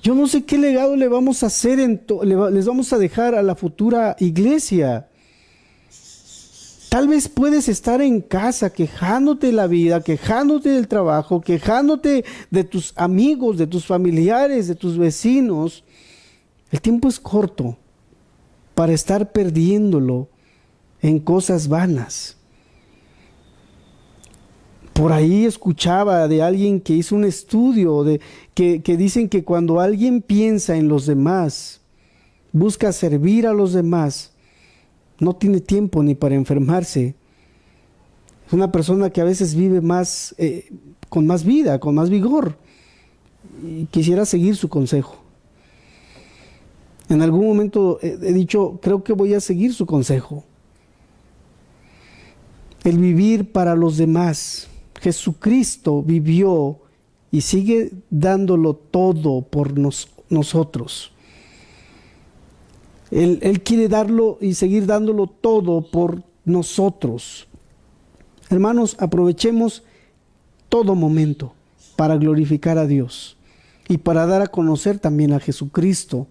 Yo no sé qué legado le vamos a hacer, les vamos a dejar a la futura iglesia. Tal vez puedes estar en casa quejándote de la vida, quejándote del trabajo, quejándote de tus amigos, de tus familiares, de tus vecinos. El tiempo es corto para estar perdiéndolo en cosas vanas. Por ahí escuchaba de alguien que hizo un estudio que dicen que cuando alguien piensa en los demás, busca servir a los demás, no tiene tiempo ni para enfermarse. Es una persona que a veces vive más, con más vida, con más vigor. Y quisiera seguir su consejo. En algún momento he dicho, creo que voy a seguir su consejo. El vivir para los demás. Jesucristo vivió y sigue dándolo todo por nosotros. Él quiere darlo y seguir dándolo todo por nosotros. Hermanos, aprovechemos todo momento para glorificar a Dios y para dar a conocer también a Jesucristo,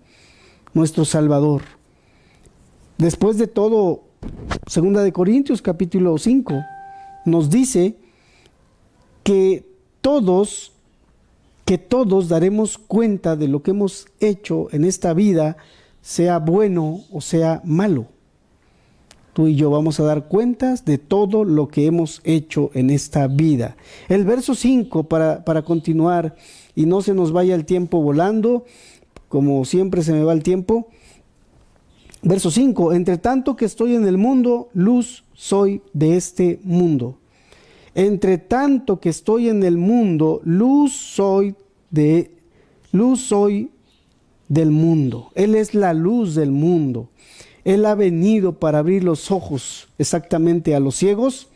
nuestro Salvador. Después de todo, 2 Corintios capítulo 5 nos dice que todos daremos cuenta de lo que hemos hecho en esta vida, sea bueno o sea malo. Tú y yo vamos a dar cuentas de todo lo que hemos hecho en esta vida. El verso 5, para continuar y no se nos vaya el tiempo volando, como siempre se me va el tiempo. Verso 5, entre tanto que estoy en el mundo, luz soy de este mundo. Entre tanto que estoy en el mundo, luz soy del mundo. Él es la luz del mundo. Él ha venido para abrir los ojos exactamente a los ciegos.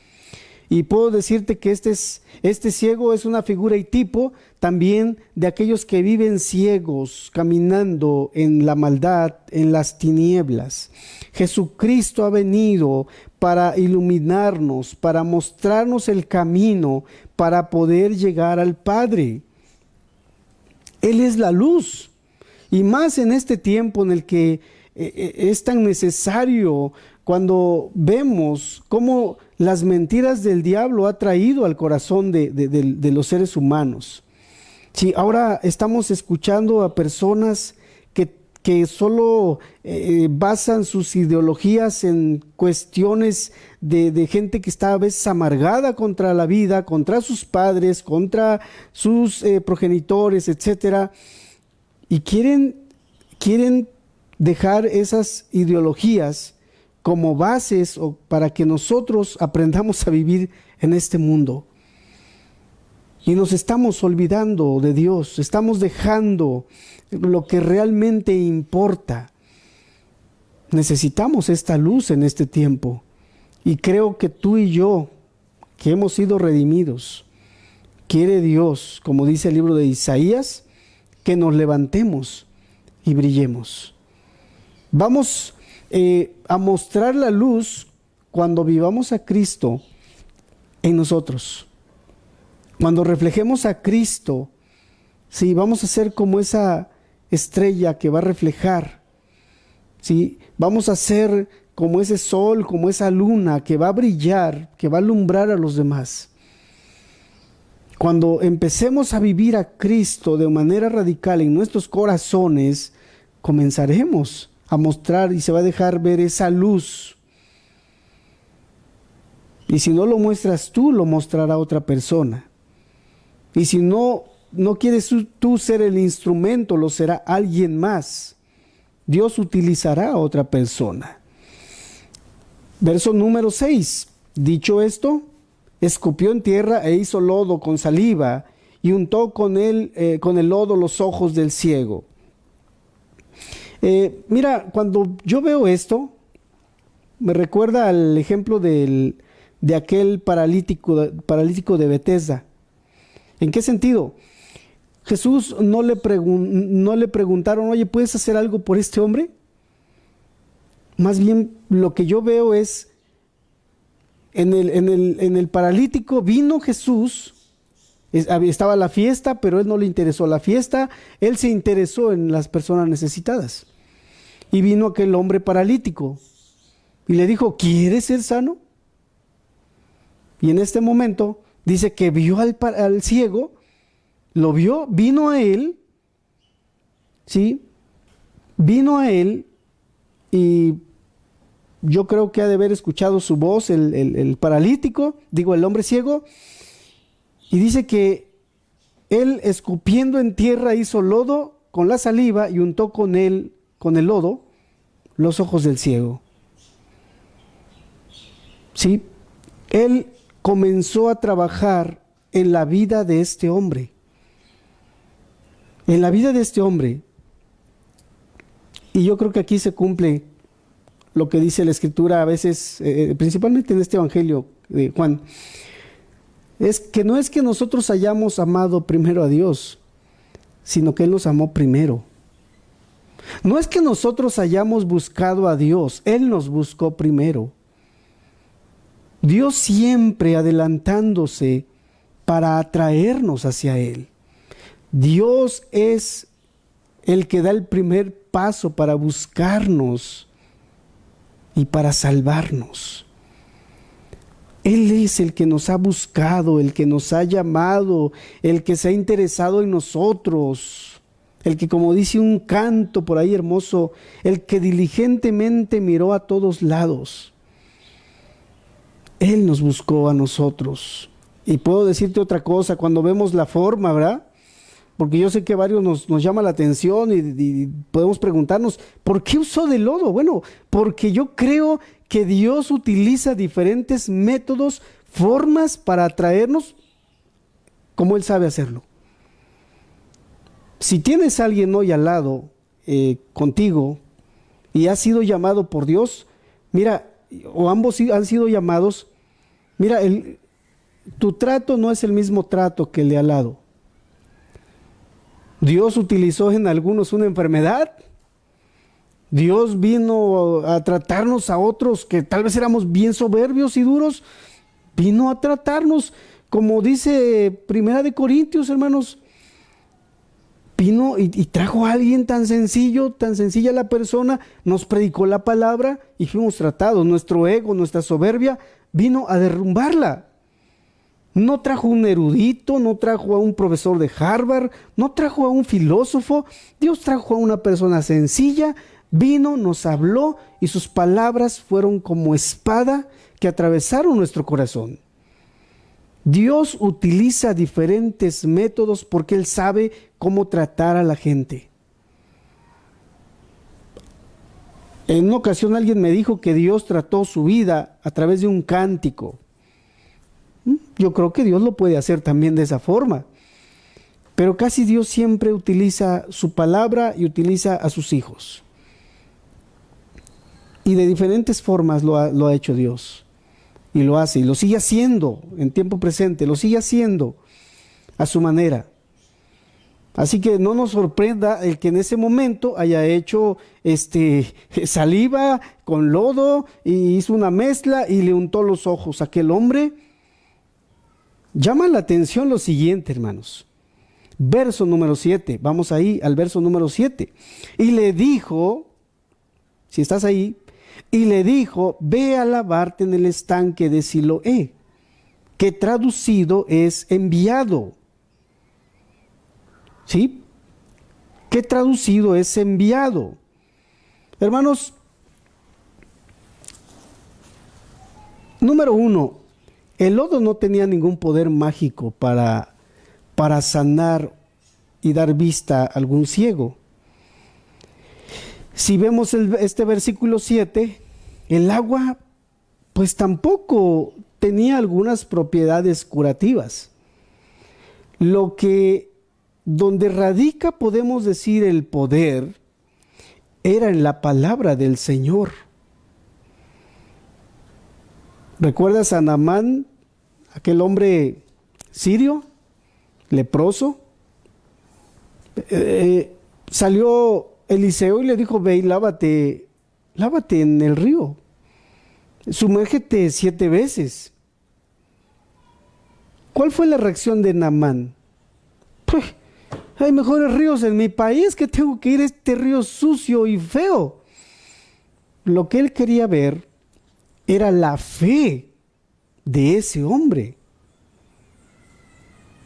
Y puedo decirte que este ciego es una figura y tipo también de aquellos que viven ciegos, caminando en la maldad, en las tinieblas. Jesucristo ha venido para iluminarnos, para mostrarnos el camino, para poder llegar al Padre. Él es la luz. Y más en este tiempo en el que es tan necesario, cuando vemos cómo las mentiras del diablo ha traído al corazón de los seres humanos. Sí, ahora estamos escuchando a personas que solo basan sus ideologías en cuestiones de gente que está a veces amargada contra la vida, contra sus padres, contra sus progenitores, etcétera, y quieren dejar esas ideologías como bases o para que nosotros aprendamos a vivir en este mundo. Y nos estamos olvidando de Dios, estamos dejando lo que realmente importa. Necesitamos esta luz en este tiempo. Y creo que tú y yo, que hemos sido redimidos, quiere Dios, como dice el libro de Isaías, que nos levantemos y brillemos. Vamos a mostrar la luz cuando vivamos a Cristo en nosotros. Cuando reflejemos a Cristo, sí, vamos a ser como esa estrella que va a reflejar, sí, vamos a ser como ese sol, como esa luna que va a brillar, que va a alumbrar a los demás. Cuando empecemos a vivir a Cristo de manera radical en nuestros corazones, comenzaremos a mostrar y se va a dejar ver esa luz. Y si no lo muestras tú, lo mostrará otra persona. Y si no quieres tú ser el instrumento, lo será alguien más. Dios utilizará a otra persona. Verso número 6. Dicho esto, escupió en tierra e hizo lodo con saliva y untó con el lodo los ojos del ciego. Mira, cuando yo veo esto, me recuerda al ejemplo de aquel paralítico de Betesda. ¿En qué sentido? Jesús no le preguntaron, oye, ¿puedes hacer algo por este hombre? Más bien lo que yo veo es, en el paralítico vino Jesús, estaba la fiesta, pero él no le interesó la fiesta, él se interesó en las personas necesitadas. Y vino aquel hombre paralítico y le dijo, ¿quieres ser sano? Y en este momento dice que vio al ciego, lo vio, vino a él, ¿sí? Vino a él y yo creo que ha de haber escuchado su voz, el paralítico, el hombre ciego, y dice que él escupiendo en tierra hizo lodo con la saliva y untó con el lodo los ojos del ciego. ¿Sí? Él comenzó a trabajar en la vida de este hombre. En la vida de este hombre. Y yo creo que aquí se cumple lo que dice la Escritura a veces, principalmente en este Evangelio de Juan. Es que no es que nosotros hayamos amado primero a Dios, sino que Él nos amó primero. No es que nosotros hayamos buscado a Dios, Él nos buscó primero. Dios siempre adelantándose para atraernos hacia Él. Dios es el que da el primer paso para buscarnos y para salvarnos. Él es el que nos ha buscado, el que nos ha llamado, el que se ha interesado en nosotros. El que, como dice un canto por ahí hermoso, el que diligentemente miró a todos lados. Él nos buscó a nosotros. Y puedo decirte otra cosa, cuando vemos la forma, ¿verdad? Porque yo sé que varios nos llama la atención y podemos preguntarnos, ¿por qué usó de lodo? Bueno, porque yo creo que Dios utiliza diferentes métodos, formas para atraernos como Él sabe hacerlo. Si tienes a alguien hoy al lado contigo y has sido llamado por Dios, mira, o ambos han sido llamados, mira, tu trato no es el mismo trato que el de al lado. Dios utilizó en algunos una enfermedad. Dios vino a tratarnos a otros que tal vez éramos bien soberbios y duros. Vino a tratarnos, como dice Primera de Corintios, hermanos. Vino y trajo a alguien tan sencillo, tan sencilla la persona, nos predicó la palabra y fuimos tratados. Nuestro ego, nuestra soberbia, vino a derrumbarla. No trajo un erudito, no trajo a un profesor de Harvard, no trajo a un filósofo. Dios trajo a una persona sencilla, vino, nos habló y sus palabras fueron como espada que atravesaron nuestro corazón. Dios utiliza diferentes métodos porque Él sabe cómo tratar a la gente. En una ocasión alguien me dijo que Dios trató su vida a través de un cántico. Yo creo que Dios lo puede hacer también de esa forma. Pero casi Dios siempre utiliza su palabra y utiliza a sus hijos. Y de diferentes formas lo ha hecho Dios. Y lo hace, y lo sigue haciendo en tiempo presente, lo sigue haciendo a su manera. Así que no nos sorprenda el que en ese momento haya hecho saliva con lodo y hizo una mezcla y le untó los ojos a aquel hombre. Llama la atención lo siguiente, hermanos. Verso número 7, vamos ahí al verso número 7. Y le dijo, si estás ahí, y le dijo, ve a lavarte en el estanque de Siloé, que traducido es enviado. ¿Sí? Que traducido es enviado. Hermanos, número 1, el lodo no tenía ningún poder mágico para sanar y dar vista a algún ciego. Si vemos este versículo 7, el agua pues tampoco tenía algunas propiedades curativas. Donde radica, podemos decir, el poder, era en la palabra del Señor. ¿Recuerdas a Naamán, aquel hombre sirio, leproso? Salió Eliseo y le dijo, ve y lávate en el río, sumérgete 7 veces. ¿Cuál fue la reacción de Naamán? Pues, hay mejores ríos en mi país, que tengo que ir a este río sucio y feo. Lo que él quería ver era la fe de ese hombre.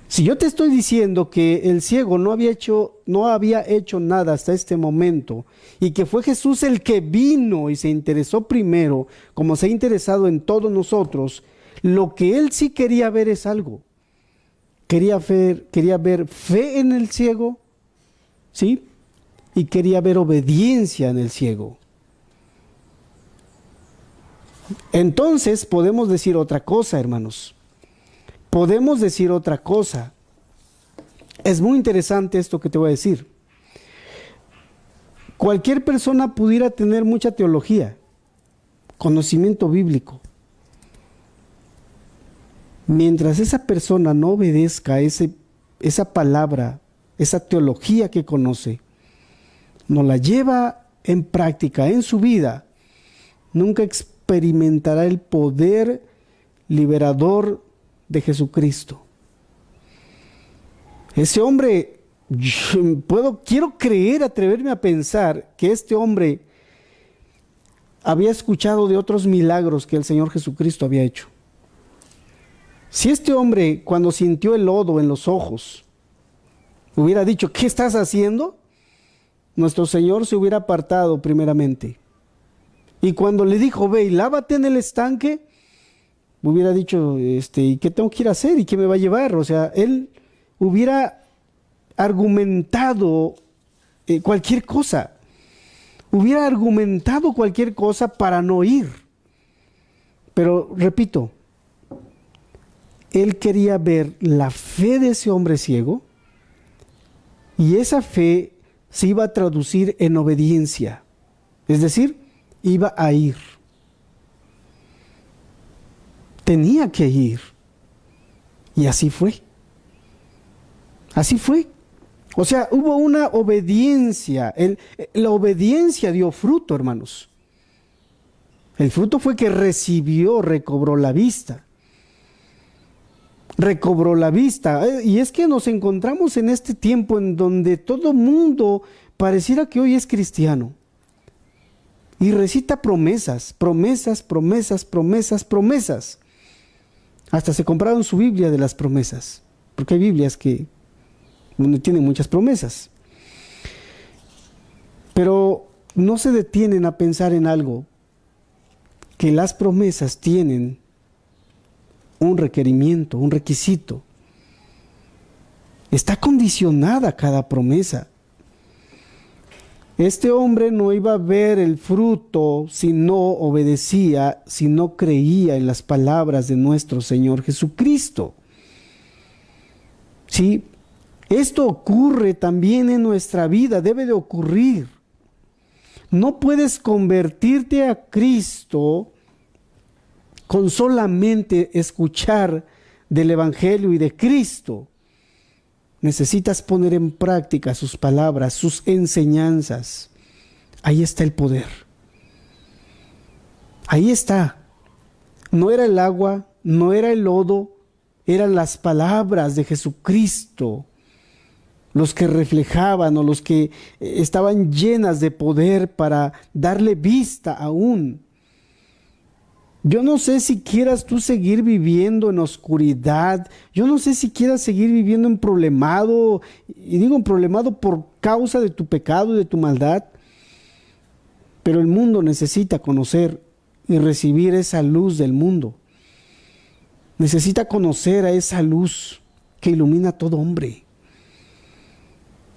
Si yo te estoy diciendo que el ciego no había hecho nada hasta este momento y que fue Jesús el que vino y se interesó primero, como se ha interesado en todos nosotros, lo que él sí quería ver es algo. Quería ver fe en el ciego, ¿sí? Y quería ver obediencia en el ciego. Entonces podemos decir otra cosa, hermanos. Podemos decir otra cosa. Es muy interesante esto que te voy a decir. Cualquier persona pudiera tener mucha teología, conocimiento bíblico. Mientras esa persona no obedezca a esa palabra, esa teología que conoce, no la lleva en práctica en su vida, nunca experimentará el poder liberador de Jesucristo. Ese hombre, quiero creer, atreverme a pensar que este hombre había escuchado de otros milagros que el Señor Jesucristo había hecho. Si este hombre, cuando sintió el lodo en los ojos, hubiera dicho, ¿qué estás haciendo?, nuestro Señor se hubiera apartado primeramente. Y cuando le dijo, ve y lávate en el estanque, hubiera dicho, ¿y qué tengo que ir a hacer? ¿Y qué me va a llevar? O sea, él hubiera argumentado cualquier cosa. Hubiera argumentado cualquier cosa para no ir. Pero, repito, él quería ver la fe de ese hombre ciego y esa fe se iba a traducir en obediencia. Es decir, iba a ir. Tenía que ir. Y así fue. Así fue. O sea, hubo una obediencia. La obediencia dio fruto, hermanos. El fruto fue que recibió, recobró la vista. Recobró la vista. Y es que nos encontramos en este tiempo en donde todo mundo pareciera que hoy es cristiano. Y recita promesas, promesas, promesas, promesas, promesas. Hasta se compraron su Biblia de las promesas. Porque hay Biblias que tienen muchas promesas. Pero no se detienen a pensar en algo. Que las promesas tienen un requerimiento, un requisito. Está condicionada cada promesa. Este hombre no iba a ver el fruto si no obedecía, si no creía en las palabras de nuestro Señor Jesucristo. ¿Sí? Esto ocurre también en nuestra vida, debe de ocurrir. No puedes convertirte a Cristo con solamente escuchar del Evangelio y de Cristo. Necesitas poner en práctica sus palabras, sus enseñanzas. Ahí está el poder. Ahí está. No era el agua, no era el lodo, eran las palabras de Jesucristo los que reflejaban o los que estaban llenas de poder para darle vista aún. Yo no sé si quieras tú seguir viviendo en oscuridad. Yo no sé si quieras seguir viviendo en problemado. Y digo en problemado por causa de tu pecado y de tu maldad. Pero el mundo necesita conocer y recibir esa luz del mundo. Necesita conocer a esa luz que ilumina a todo hombre.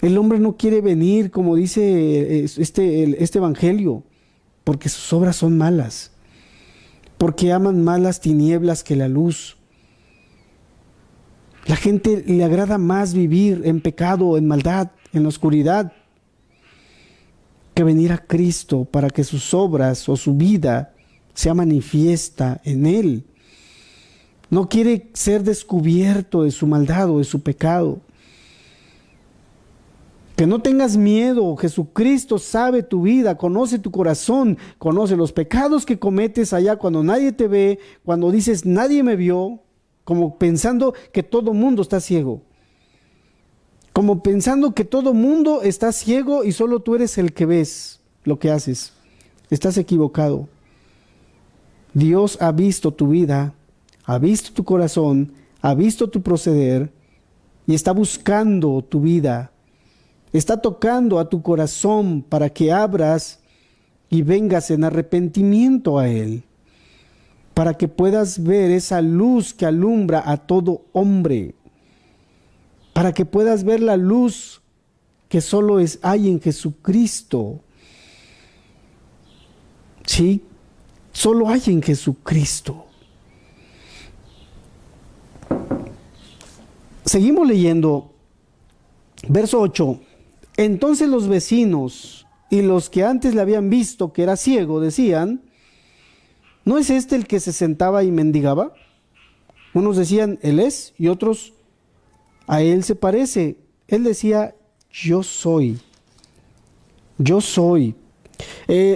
El hombre no quiere venir, como dice este evangelio, porque sus obras son malas. Porque aman más las tinieblas que la luz. La gente le agrada más vivir en pecado, en maldad, en la oscuridad, que venir a Cristo para que sus obras o su vida sea manifiesta en Él. No quiere ser descubierto de su maldad o de su pecado. Que no tengas miedo, Jesucristo sabe tu vida, conoce tu corazón, conoce los pecados que cometes allá cuando nadie te ve, cuando dices nadie me vio, como pensando que todo mundo está ciego, como pensando que todo mundo está ciego y solo tú eres el que ves lo que haces. Estás equivocado. Dios ha visto tu vida, ha visto tu corazón, ha visto tu proceder y está buscando tu vida. Está tocando a tu corazón para que abras y vengas en arrepentimiento a Él, para que puedas ver esa luz que alumbra a todo hombre, para que puedas ver la luz que solo hay en Jesucristo. Sí, solo hay en Jesucristo. Seguimos leyendo, verso 8. Entonces los vecinos y los que antes le habían visto que era ciego decían, ¿no es este el que se sentaba y mendigaba? Unos decían, él es, y otros, a él se parece. Él decía, yo soy. Yo soy.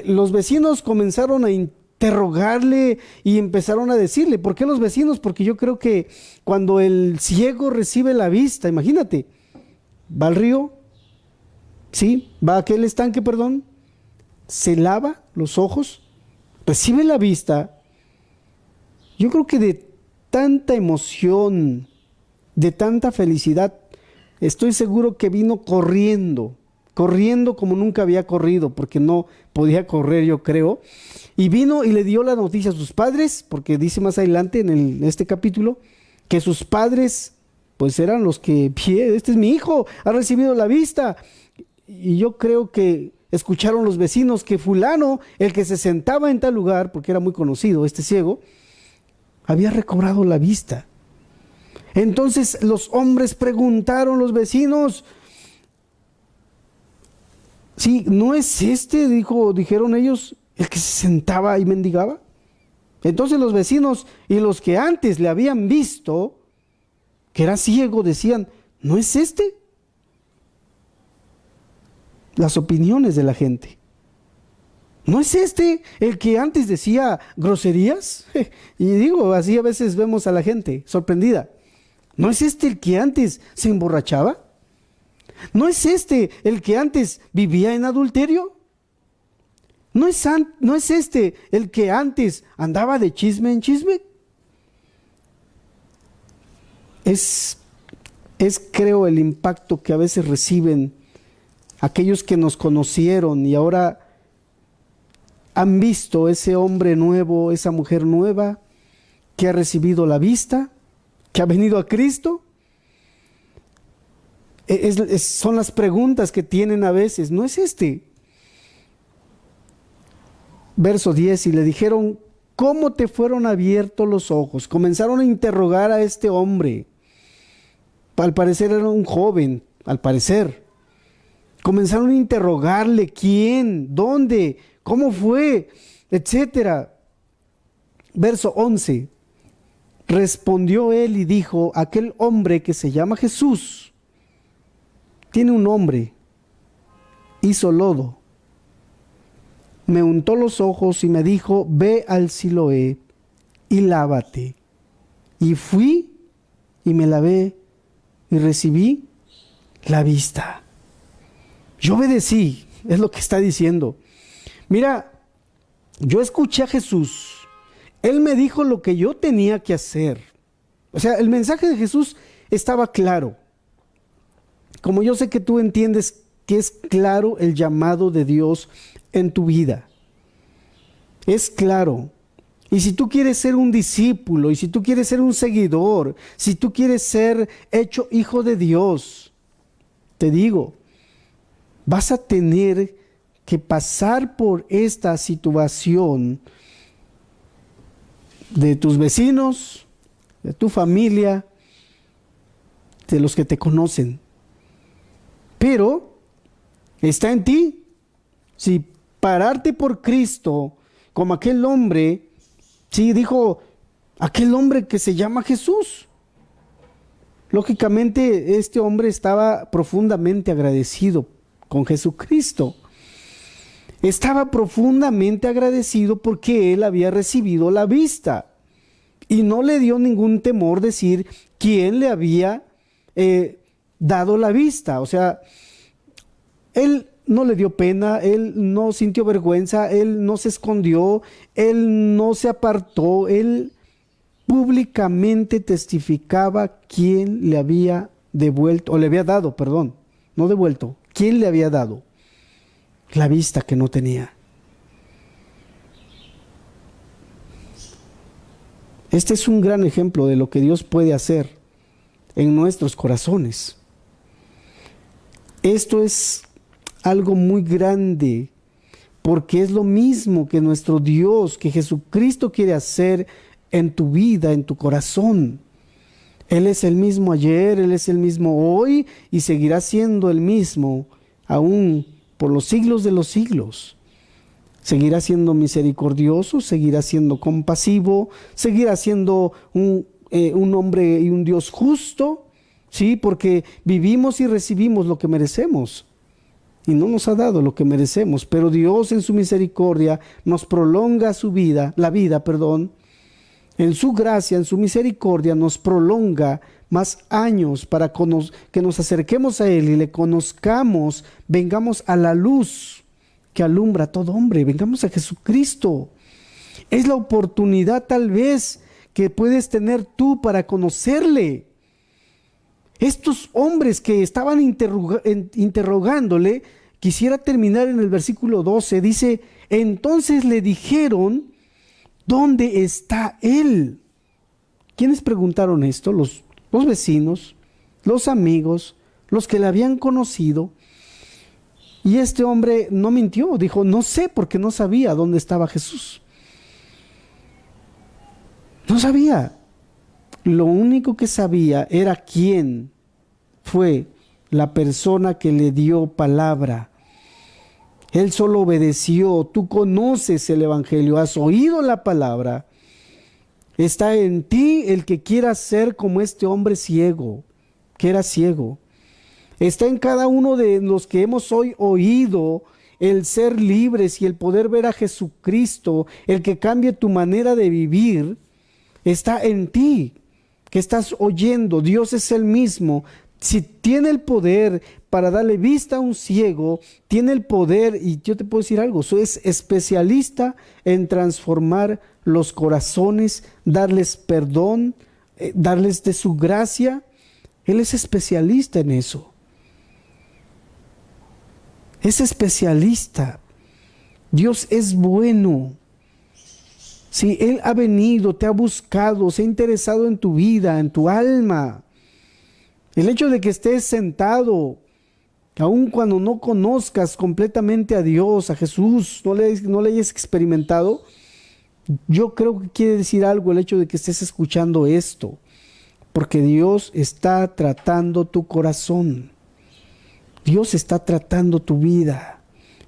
Los vecinos comenzaron a interrogarle y empezaron a decirle, ¿por qué los vecinos? Porque yo creo que cuando el ciego recibe la vista, imagínate, va al río, sí, va a aquel estanque, se lava los ojos, recibe la vista. Yo creo que de tanta emoción, de tanta felicidad, estoy seguro que vino corriendo como nunca había corrido, porque no podía correr, yo creo, y vino y le dio la noticia a sus padres, porque dice más adelante en este capítulo, que sus padres pues eran los que, este es mi hijo, ha recibido la vista. Y yo creo que escucharon los vecinos que fulano, el que se sentaba en tal lugar, porque era muy conocido este ciego, había recobrado la vista. Entonces los hombres preguntaron, los vecinos, Sí, ¿no es este, dijeron ellos, el que se sentaba y mendigaba? Entonces los vecinos y los que antes le habían visto que era ciego decían, ¿no es este? Las opiniones de la gente. ¿No es este el que antes decía groserías? Y digo, así a veces vemos a la gente sorprendida. ¿No es este el que antes se emborrachaba? ¿No es este el que antes vivía en adulterio? ¿No es este el que antes andaba de chisme en chisme? Es creo el impacto que a veces reciben aquellos que nos conocieron y ahora han visto ese hombre nuevo, esa mujer nueva que ha recibido la vista, que ha venido a Cristo. Son las preguntas que tienen a veces. ¿No es este? Verso 10, y le dijeron, ¿cómo te fueron abiertos los ojos? Comenzaron a interrogar a este hombre. Al parecer era un joven, al parecer. Comenzaron a interrogarle quién, dónde, cómo fue, etcétera. Verso 11. Respondió él y dijo, aquel hombre que se llama Jesús tiene un nombre, hizo lodo, me untó los ojos y me dijo, ve al Siloé y lávate. Y fui y me lavé y recibí la vista. Yo obedecí, es lo que está diciendo. Mira, yo escuché a Jesús. Él me dijo lo que yo tenía que hacer. O sea, el mensaje de Jesús estaba claro. Como yo sé que tú entiendes que es claro el llamado de Dios en tu vida. Es claro. Y si tú quieres ser un discípulo, y si tú quieres ser un seguidor, si tú quieres ser hecho hijo de Dios, te digo, vas a tener que pasar por esta situación de tus vecinos, de tu familia, de los que te conocen. Pero está en ti. Si pararte por Cristo, como aquel hombre, sí, dijo aquel hombre que se llama Jesús. Lógicamente, este hombre estaba profundamente agradecido con Jesucristo. Estaba profundamente agradecido porque él había recibido la vista. Y no le dio ningún temor decir quién le había dado la vista. O sea, él no le dio pena, él no sintió vergüenza, él no se escondió, él no se apartó, él públicamente testificaba quién le había devuelto, o le había dado, perdón, no devuelto, quién le había dado la vista que no tenía. Este es un gran ejemplo de lo que Dios puede hacer en nuestros corazones. Esto es algo muy grande, porque es lo mismo que nuestro Dios, que Jesucristo quiere hacer en tu vida, en tu corazón. Él es el mismo ayer, Él es el mismo hoy y seguirá siendo el mismo aún por los siglos de los siglos. Seguirá siendo misericordioso, seguirá siendo compasivo, seguirá siendo un hombre y un Dios justo, ¿sí? Porque vivimos y recibimos lo que merecemos. Y no nos ha dado lo que merecemos, pero Dios en su misericordia nos prolonga la vida, en su gracia, en su misericordia nos prolonga más años para que nos acerquemos a Él y le conozcamos, vengamos a la luz que alumbra a todo hombre, vengamos a Jesucristo. Es la oportunidad tal vez que puedes tener tú para conocerle. Estos hombres que estaban interrogándole, quisiera terminar en el versículo 12, dice, entonces le dijeron, ¿dónde está él? ¿Quiénes preguntaron esto? Los vecinos, los amigos, los que le habían conocido. Y este hombre no mintió, dijo, no sé, porque no sabía dónde estaba Jesús. No sabía. Lo único que sabía era quién fue la persona que le dio palabra. Él solo obedeció. Tú conoces el Evangelio, has oído la palabra. Está en ti el que quiera ser como este hombre ciego, que era ciego. Está en cada uno de los que hemos hoy oído el ser libres y el poder ver a Jesucristo, el que cambie tu manera de vivir. Está en ti, que estás oyendo. Dios es el mismo. Si tiene el poder para darle vista a un ciego, tiene el poder, y yo te puedo decir algo, es especialista en transformar los corazones, darles perdón, darles de su gracia. Él es especialista en eso. Es especialista. Dios es bueno. Si Él ha venido, te ha buscado, se ha interesado en tu vida, en tu alma. El hecho de que estés sentado, aun cuando no conozcas completamente a Dios, a Jesús, no le hayas experimentado, yo creo que quiere decir algo el hecho de que estés escuchando esto, porque Dios está tratando tu corazón. Dios está tratando tu vida.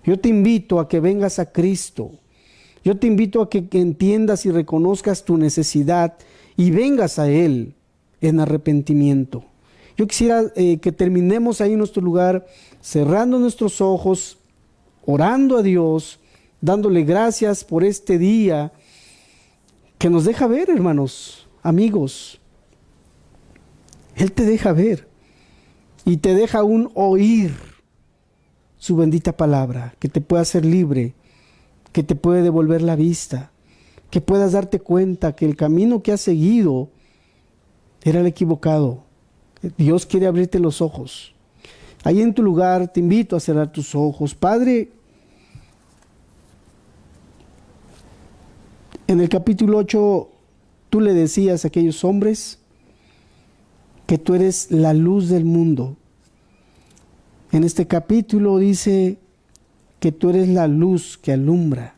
Yo te invito a que vengas a Cristo. Yo te invito a que entiendas y reconozcas tu necesidad y vengas a Él en arrepentimiento. Yo quisiera que terminemos ahí en nuestro lugar, cerrando nuestros ojos, orando a Dios, dándole gracias por este día que nos deja ver, hermanos, amigos. Él te deja ver y te deja aún oír su bendita palabra, que te pueda hacer libre, que te puede devolver la vista, que puedas darte cuenta que el camino que has seguido era el equivocado. Dios quiere abrirte los ojos. Ahí en tu lugar te invito a cerrar tus ojos. Padre, en el capítulo 8 tú le decías a aquellos hombres que tú eres la luz del mundo. En este capítulo dice que tú eres la luz que alumbra.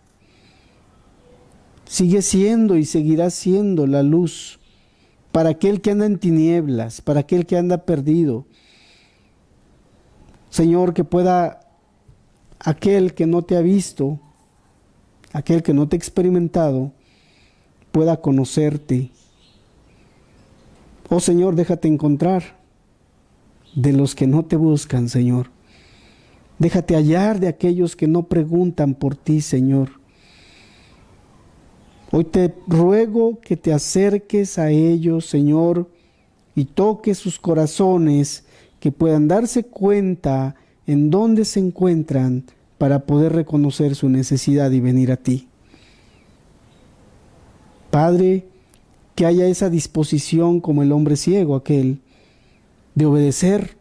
Sigue siendo y seguirá siendo la luz para aquel que anda en tinieblas, para aquel que anda perdido. Señor, que pueda aquel que no te ha visto, aquel que no te ha experimentado, pueda conocerte. Oh Señor, déjate encontrar de los que no te buscan, Señor. Déjate hallar de aquellos que no preguntan por ti, Señor. Hoy te ruego que te acerques a ellos, Señor, y toques sus corazones, que puedan darse cuenta en dónde se encuentran para poder reconocer su necesidad y venir a ti. Padre, que haya esa disposición como el hombre ciego aquel, de obedecer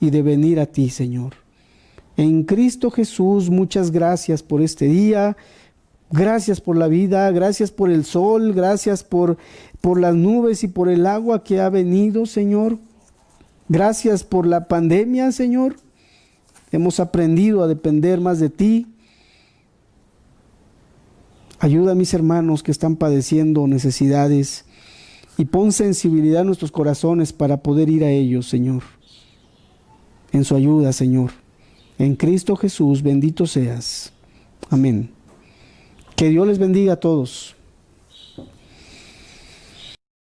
y de venir a ti, Señor. En Cristo Jesús, muchas gracias por este día. Gracias por la vida, gracias por el sol, gracias por las nubes y por el agua que ha venido, Señor. Gracias por la pandemia, Señor. Hemos aprendido a depender más de ti. Ayuda a mis hermanos que están padeciendo necesidades y pon sensibilidad en nuestros corazones para poder ir a ellos, Señor. En su ayuda, Señor. En Cristo Jesús, bendito seas. Amén. Que Dios les bendiga a todos.